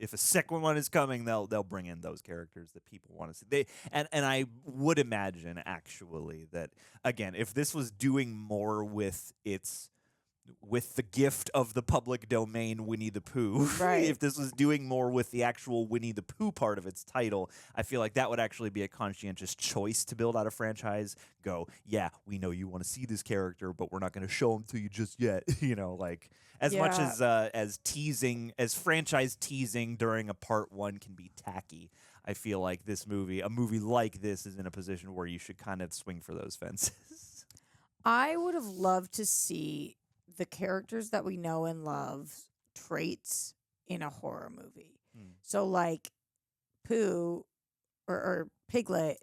if a second one is coming, they'll bring in those characters that people want to see. And I would imagine actually that, again, if this was doing more with the gift of the public domain Winnie the Pooh, Right. if this was doing more with the actual Winnie the Pooh part of its title, I feel like that would actually be a conscientious choice to build out a franchise. Go, yeah, we know you want to see this character, but we're not going to show him to you just yet. Like as much as teasing, as franchise teasing during a part one can be tacky, I feel like a movie like this is in a position where you should kind of swing for those fences. I would have loved to see the characters that we know and love traits in a horror movie. So like Pooh or Piglet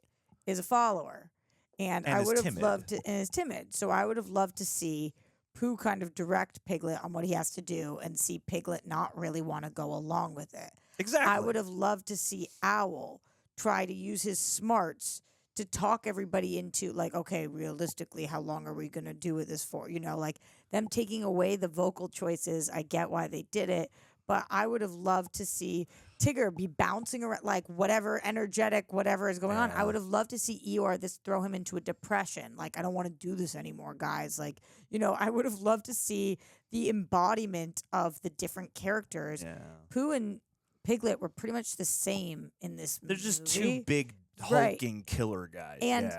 is a follower, and I would have loved to, and is timid. So I would have loved to see Pooh kind of direct Piglet on what he has to do, and see Piglet not really want to go along with it. Exactly. I would have loved to see Owl try to use his smarts to talk everybody into, like, okay, realistically, how long are we going to do this for? Like them taking away the vocal choices. I get why they did it, but I would have loved to see Tigger be bouncing around, like whatever energetic, whatever is going on. I would have loved to see Eeyore throw him into a depression. Like, I don't want to do this anymore, guys. Like, I would have loved to see the embodiment of the different characters. Yeah. Pooh and Piglet were pretty much the same in this movie. They're just two big hulking killer guys. And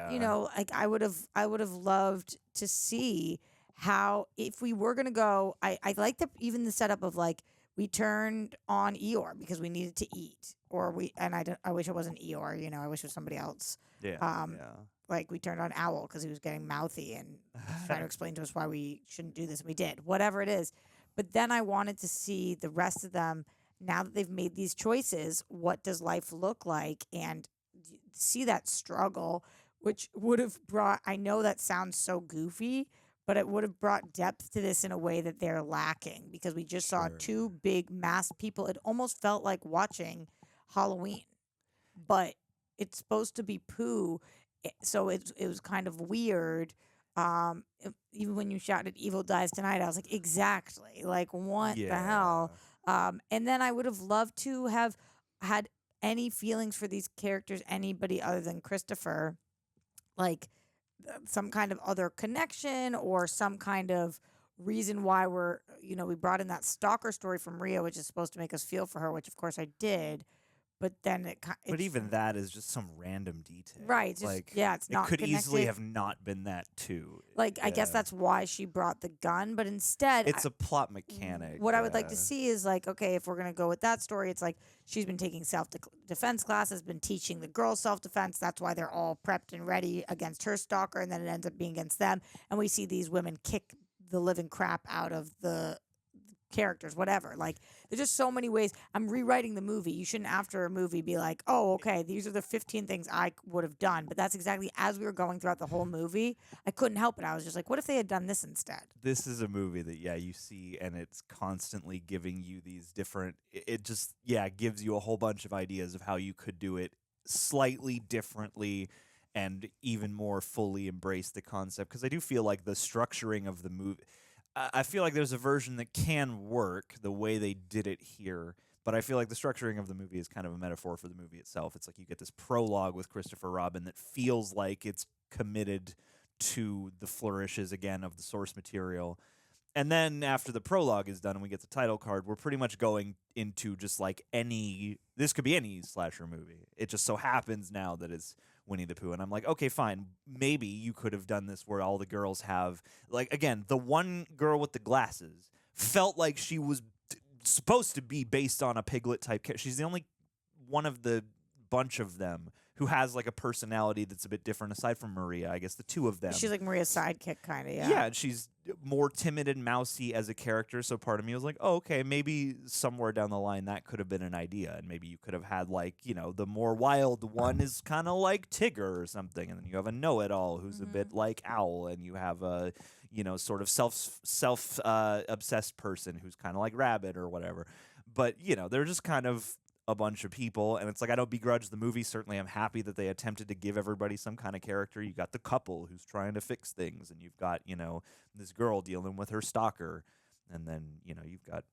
like I would have loved to see how, if we were gonna go, I like even the setup of like we turned on Eeyore because we needed to eat, or I wish it wasn't Eeyore, I wish it was somebody else. Like we turned on Owl because he was getting mouthy and trying to explain to us why we shouldn't do this, and we did, whatever it is. But then I wanted to see the rest of them, now that they've made these choices, what does life look like, and see that struggle, which would have brought, I know that sounds so goofy, but it would have brought depth to this in a way that they're lacking, because we just saw two big masked people. It almost felt like watching Halloween, but it's supposed to be Pooh, so it was kind of weird. Even when you shouted "Evil dies tonight," I was like, exactly, like what the hell? And then I would have loved to have had any feelings for these characters, anybody other than Christopher, like some kind of other connection or some kind of reason why we brought in that stalker story from Maria, which is supposed to make us feel for her, which of course I did. But then but even that is just some random detail. Right. Just, like, it's not It could connected. easily have not been that too. Like, I guess that's why she brought the gun, but instead... It's a plot mechanic. What I would like to see is, like, okay, if we're going to go with that story, it's like she's been taking self-defense classes, been teaching the girls self-defense. That's why they're all prepped and ready against her stalker, and then it ends up being against them. And we see these women kick the living crap out of the characters, whatever. Like, there's just so many ways. I'm rewriting the movie. You shouldn't, after a movie, be like, oh, okay, these are the 15 things I would have done. But that's exactly, as we were going throughout the whole movie, I couldn't help it. I was just like, what if they had done this instead? This is a movie that, you see, and it's constantly giving you these different, it just, gives you a whole bunch of ideas of how you could do it slightly differently and even more fully embrace the concept. Because I do feel like the structuring of the movie, I feel like there's a version that can work the way they did it here, but I feel like the structuring of the movie is kind of a metaphor for the movie itself. It's like you get this prologue with Christopher Robin that feels like it's committed to the flourishes again of the source material. And then after the prologue is done and we get the title card, we're pretty much going into just like this could be any slasher movie. It just so happens now that it's Winnie the Pooh. And I'm like, okay, fine. Maybe you could have done this where all the girls have, like, again, the one girl with the glasses felt like she was supposed to be based on a Piglet type character. She's the only one of the bunch of them who has like a personality that's a bit different aside from Maria. I guess the two of them. She's like Maria's sidekick, kind of, Yeah, and she's more timid and mousy as a character, so part of me was like, oh, okay, maybe somewhere down the line that could have been an idea, and maybe you could have had, like, the more wild one is kind of like Tigger or something, and then you have a know-it-all who's a bit like Owl, and you have a, sort of self-obsessed person who's kind of like Rabbit or whatever. But, they're just kind of a bunch of people, and it's like I don't begrudge the movie. Certainly, I'm happy that they attempted to give everybody some kind of character. You got the couple who's trying to fix things, and you've got this girl dealing with her stalker, and then you've got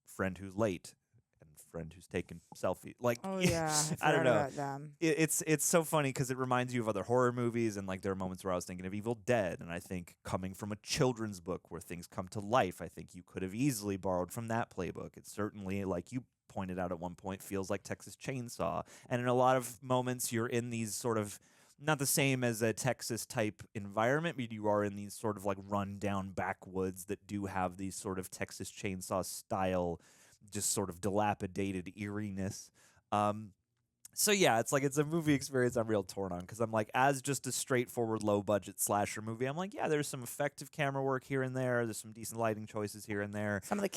friend who's late and friend who's taking selfie. Like, Oh yeah, I don't know. About them. It's so funny because it reminds you of other horror movies, and like there are moments where I was thinking of Evil Dead, and I think coming from a children's book where things come to life, I think you could have easily borrowed from that playbook. It certainly, like you pointed out at one point, feels like Texas Chainsaw, and in a lot of moments you're in these sort of not the same as a Texas type environment, but you are in these sort of like run-down backwoods that do have these sort of Texas Chainsaw style, just sort of dilapidated eeriness. So yeah, it's like it's a movie experience I'm real torn on because I'm like, as just a straightforward low-budget slasher movie, I'm like, yeah, there's some effective camera work here and there. There's some decent lighting choices here and there. Some of the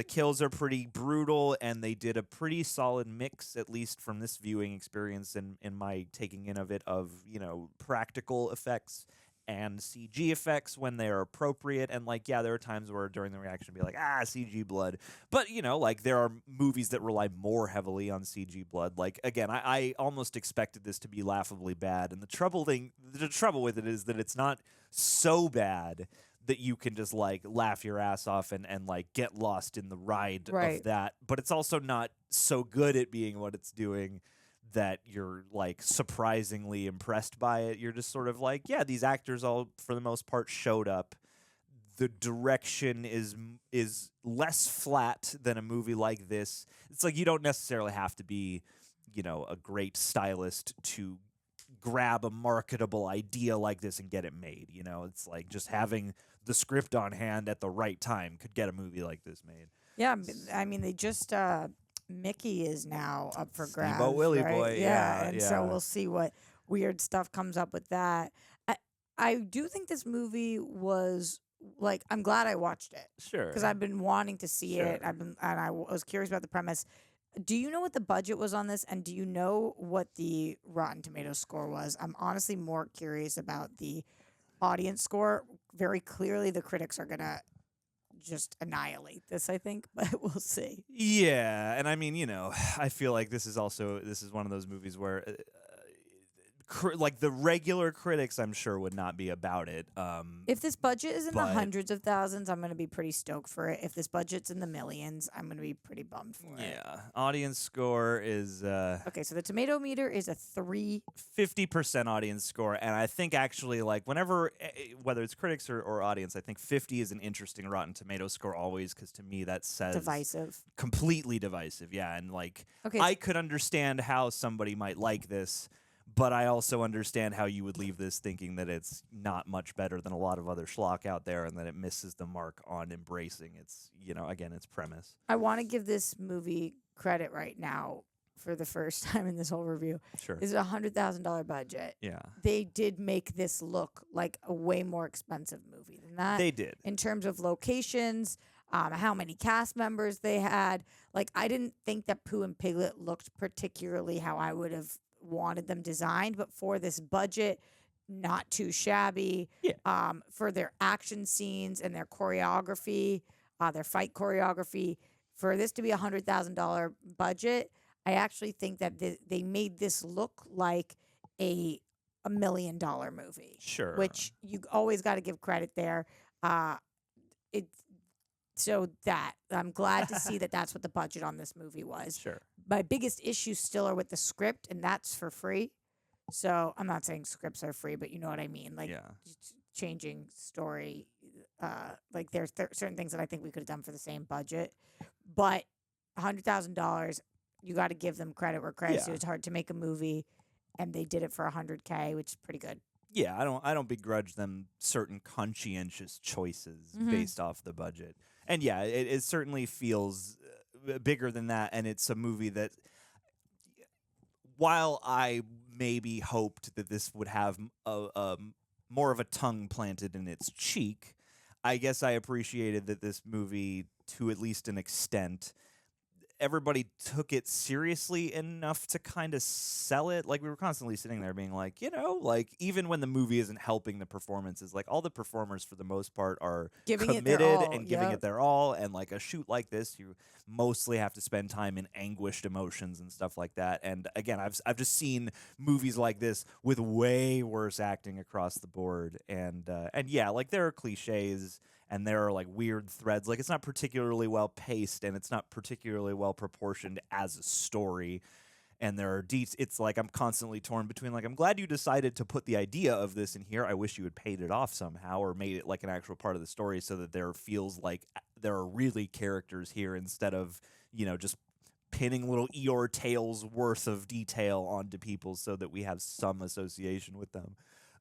kills are pretty brutal, and they did a pretty solid mix, at least from this viewing experience and in my taking in of it, of, you know, practical effects and CG effects when they are appropriate. And like, yeah, there are times where during the reaction be like, CG blood. But, you know, like there are movies that rely more heavily on CG blood. Like, again, I almost expected this to be laughably bad. And the trouble with it is that it's not so bad that you can just like laugh your ass off and like get lost in the ride of that. But it's also not so good at being what it's doing that you're like surprisingly impressed by it. You're just sort of like, yeah, these actors all for the most part showed up. The direction is less flat than a movie like this. It's like you don't necessarily have to be, you know, a great stylist to grab a marketable idea like this and get it made. You know, it's like just having the script on hand at the right time could get a movie like this made. Yeah, I mean, they just Mickey is now up for grabs. Steve-O Willie right? boy, yeah, yeah. so we'll see what weird stuff comes up with that. I do think this movie was like, I'm glad I watched it. Sure. Because I've been wanting to see it. I was curious about the premise. Do you know what the budget was on this, and do you know what the Rotten Tomatoes score was? I'm honestly more curious about the audience score. Very clearly, the critics are gonna just annihilate this, I think, but we'll see. Yeah, and I mean, you know, I feel like this is one of those movies where like the regular critics, I'm sure, would not be about it. If this budget is in the hundreds of thousands, I'm going to be pretty stoked for it. If this budget's in the millions, I'm going to be pretty bummed for it. Yeah, audience score is okay, so the tomato meter is a 3. 50% audience score, and I think actually, like, whenever, whether it's critics or audience, I think 50 is an interesting Rotten Tomato score always, because to me that says divisive, completely divisive. Yeah, and like, okay, I could understand how somebody might like this, but I also understand how you would leave this thinking that it's not much better than a lot of other schlock out there, and that it misses the mark on embracing its, you know, again, its premise. I want to give this movie credit right now for the first time in this whole review. Sure. This is a $100,000 budget. Yeah. They did make this look like a way more expensive movie than that. They did. In terms of locations, how many cast members they had. Like, I didn't think that Pooh and Piglet looked particularly how I would have wanted them designed, but for this budget, not too shabby. Yeah. For their action scenes and their choreography, their fight choreography, for this to be $100,000 budget, I actually think that they made this look like a $1 million movie. Sure. Which you always got to give credit there. So that I'm glad to see that that's what the budget on this movie was. Sure. My biggest issues still are with the script, and that's for free. So I'm not saying scripts are free, but you know what I mean. Like, changing story. Like, there's certain things that I think we could have done for the same budget. But $100,000, you got to give them credit where credit's due. It's hard to make a movie, and they did it for $100K, which is pretty good. Yeah, I don't begrudge them certain conscientious choices based off the budget. And yeah, it certainly feels bigger than that, and it's a movie that, while I maybe hoped that this would have more of a tongue planted in its cheek, I guess I appreciated that this movie, to at least an extent, everybody took it seriously enough to kind of sell it. Like, we were constantly sitting there being like, you know, like, even when the movie isn't helping the performances, like, all the performers for the most part are committed and giving it their all. And like a shoot like this, you mostly have to spend time in anguished emotions and stuff like that. And again, I've just seen movies like this with way worse acting across the board. And yeah, like, there are cliches and there are like weird threads. Like it's not particularly well paced, and it's not particularly well proportioned as a story. And there are it's like I'm constantly torn between like I'm glad you decided to put the idea of this in here. I wish you had paid it off somehow or made it like an actual part of the story so that there feels like there are really characters here instead of, you know, just pinning little Eeyore tales worth of detail onto people so that we have some association with them.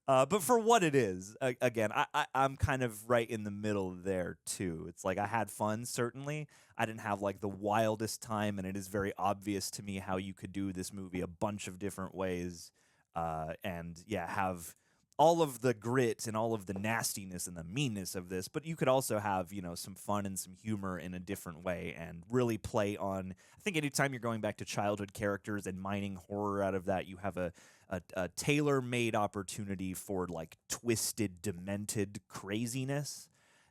But for what it is, again, I'm kind of right in the middle there, too. It's like I had fun, certainly. I didn't have, like, the wildest time, and it is very obvious to me how you could do this movie a bunch of different ways and, yeah, have all of the grit and all of the nastiness and the meanness of this. But you could also have, you know, some fun and some humor in a different way and really play on... I think anytime you're going back to childhood characters and mining horror out of that, you have a tailor-made opportunity for like twisted, demented craziness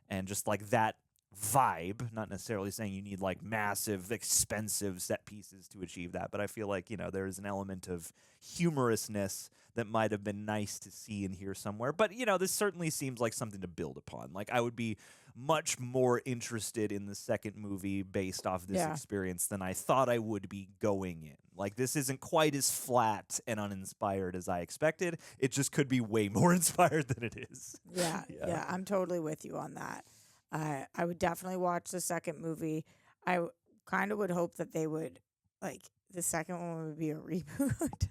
and just like that vibe. Not necessarily saying you need like massive, expensive set pieces to achieve that, but I feel like, you know, there's an element of humorousness that might have been nice to see and hear somewhere. But, you know, this certainly seems like something to build upon. Like I would be much more interested in the second movie based off this experience than I thought I would be going in. Like this isn't quite as flat and uninspired as I expected. It just could be way more inspired than it is. Yeah, I'm totally with you on that. I would definitely watch the second movie. I kind of would hope that they would, like, the second one would be a reboot.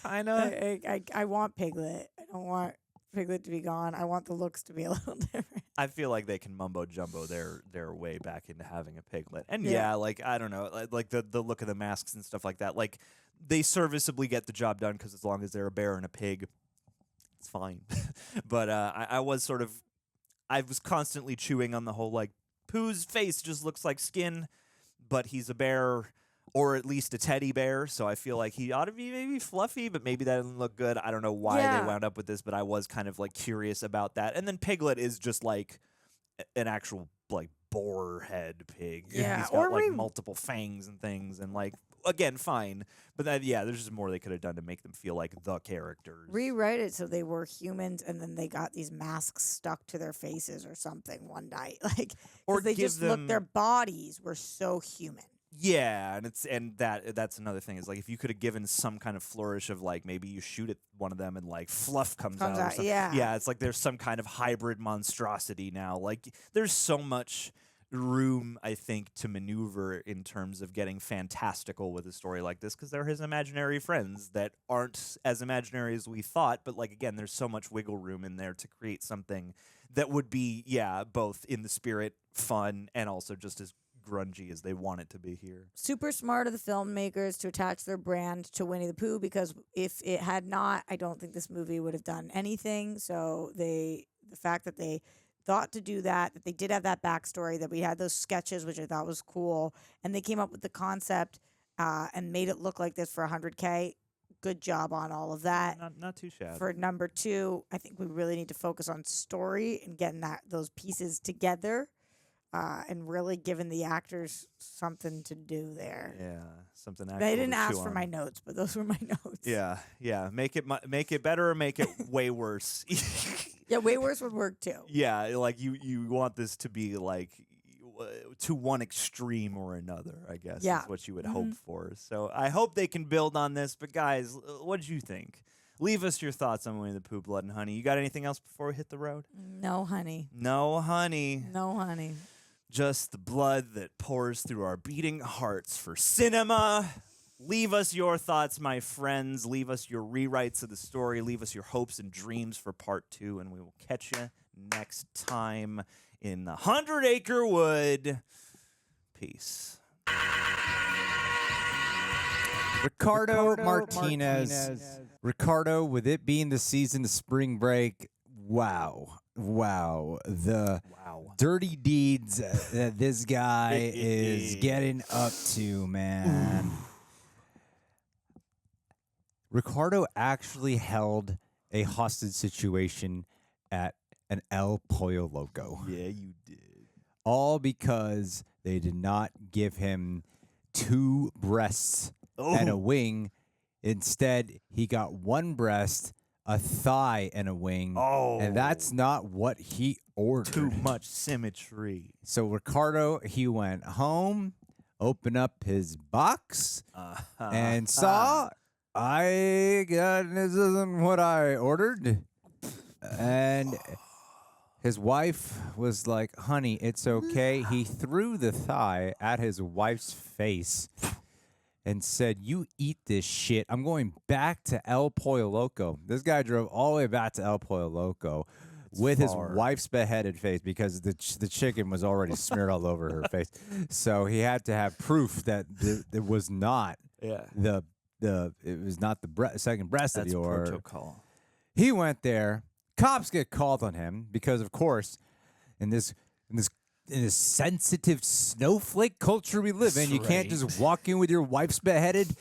Kind of. I want Piglet. I don't want Piglet to be gone. I want the looks to be a little different. I feel like they can mumbo jumbo their way back into having a Piglet. And yeah, like I don't know, like the look of the masks and stuff like that. Like they serviceably get the job done because as long as they're a bear and a pig, it's fine. But I was constantly chewing on the whole like Pooh's face just looks like skin, but he's a bear. Or at least a teddy bear, so I feel like he ought to be maybe fluffy, but maybe that doesn't look good. I don't know why they wound up with this, but I was kind of like curious about that. And then Piglet is just like an actual like boar head pig. Yeah, he's got like multiple fangs and things, and like again, fine. But then, yeah, there's just more they could have done to make them feel like the characters. Rewrite it so they were humans, and then they got these masks stuck to their faces or something one night, like or they just looked. Their bodies were so human. Yeah, and that's another thing is like if you could have given some kind of flourish of like maybe you shoot at one of them and like fluff comes out. Or something. Yeah, it's like there's some kind of hybrid monstrosity now. Like there's so much room I think to maneuver in terms of getting fantastical with a story like this because they're his imaginary friends that aren't as imaginary as we thought. But like again, there's so much wiggle room in there to create something that would be both in the spirit, fun, and also just as grungy as they want it to be here. Super smart of the filmmakers to attach their brand to Winnie the Pooh because if it had not, I don't think this movie would have done anything. So the fact that they thought to do that they did have that backstory, that we had those sketches, which I thought was cool, and they came up with the concept and made it look like this for $100K. Good job on all of that. Not too shabby. For number 2, I think we really need to focus on story and getting those pieces together. And really giving the actors something to do there. Yeah, something. They didn't ask for my notes, but those were my notes. Yeah. Make it better or make it way worse. Yeah, way worse would work too. Yeah, like you want this to be like to one extreme or another, I guess. Yeah. Is what you would hope for. So I hope they can build on this. But guys, what did you think? Leave us your thoughts on Winnie the Pooh, Blood and Honey. You got anything else before we hit the road? No, honey. No, honey. No, honey. Just the blood that pours through our beating hearts for cinema. Leave us your thoughts, my friends. Leave us your rewrites of the story. Leave us your hopes and dreams for part 2, and we will catch you next time in the 100-Acre Wood. Peace. Ricardo Martinez. Ricardo, with it being the season of spring break, wow. The dirty deeds that this guy is getting up to, man. Ricardo actually held a hostage situation at an El Pollo Loco. Yeah, you did. All because they did not give him 2 breasts and a wing. Instead, he got 1 breast, a thigh and a wing. Oh. And that's not what he ordered. Too much symmetry. So Ricardo, he went home, opened up his box, and saw, this isn't what I ordered. And his wife was like, honey, it's okay. He threw the thigh at his wife's face and said, you eat this shit. I'm going back to El Pollo Loco. This guy drove all the way back to El Pollo Loco with his wife's beheaded face because the chicken was already smeared all over her face. So he had to have proof that it was not the second breast that he ordered. Protocol. He went there. Cops get called on him because, of course, in this sensitive snowflake culture we live in, you can't just walk in with your wife's beheaded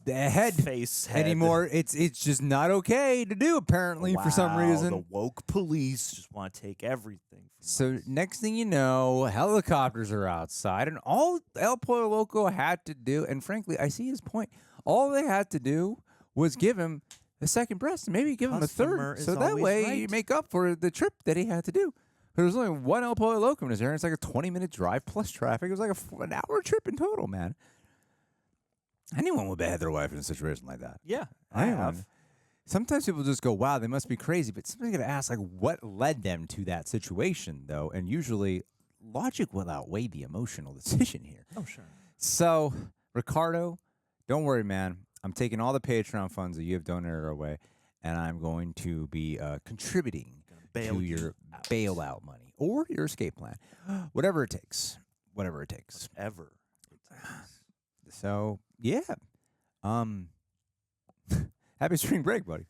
face anymore. It's just not okay to do, apparently, for some reason. The woke police just want to take everything. So next thing you know, helicopters are outside, and all El Pollo Loco had to do, and frankly, I see his point, all they had to do was give him a second breast, and maybe give him a third. So that way you make up for the trip that he had to do. There was only one El Pollo Loco in his area. It's like a 20-minute drive plus traffic. It was like an hour trip in total, man. Anyone would behead their wife in a situation like that. Yeah, I have. Sometimes people just go, wow, they must be crazy. But somebody's going to ask, like, what led them to that situation, though? And usually logic will outweigh the emotional decision here. Oh, sure. So, Ricardo, don't worry, man. I'm taking all the Patreon funds that you have donated our way, and I'm going to be contributing to your bailout money or your escape plan. Whatever it takes. Whatever it takes. Ever. So, yeah. Happy spring break, buddy.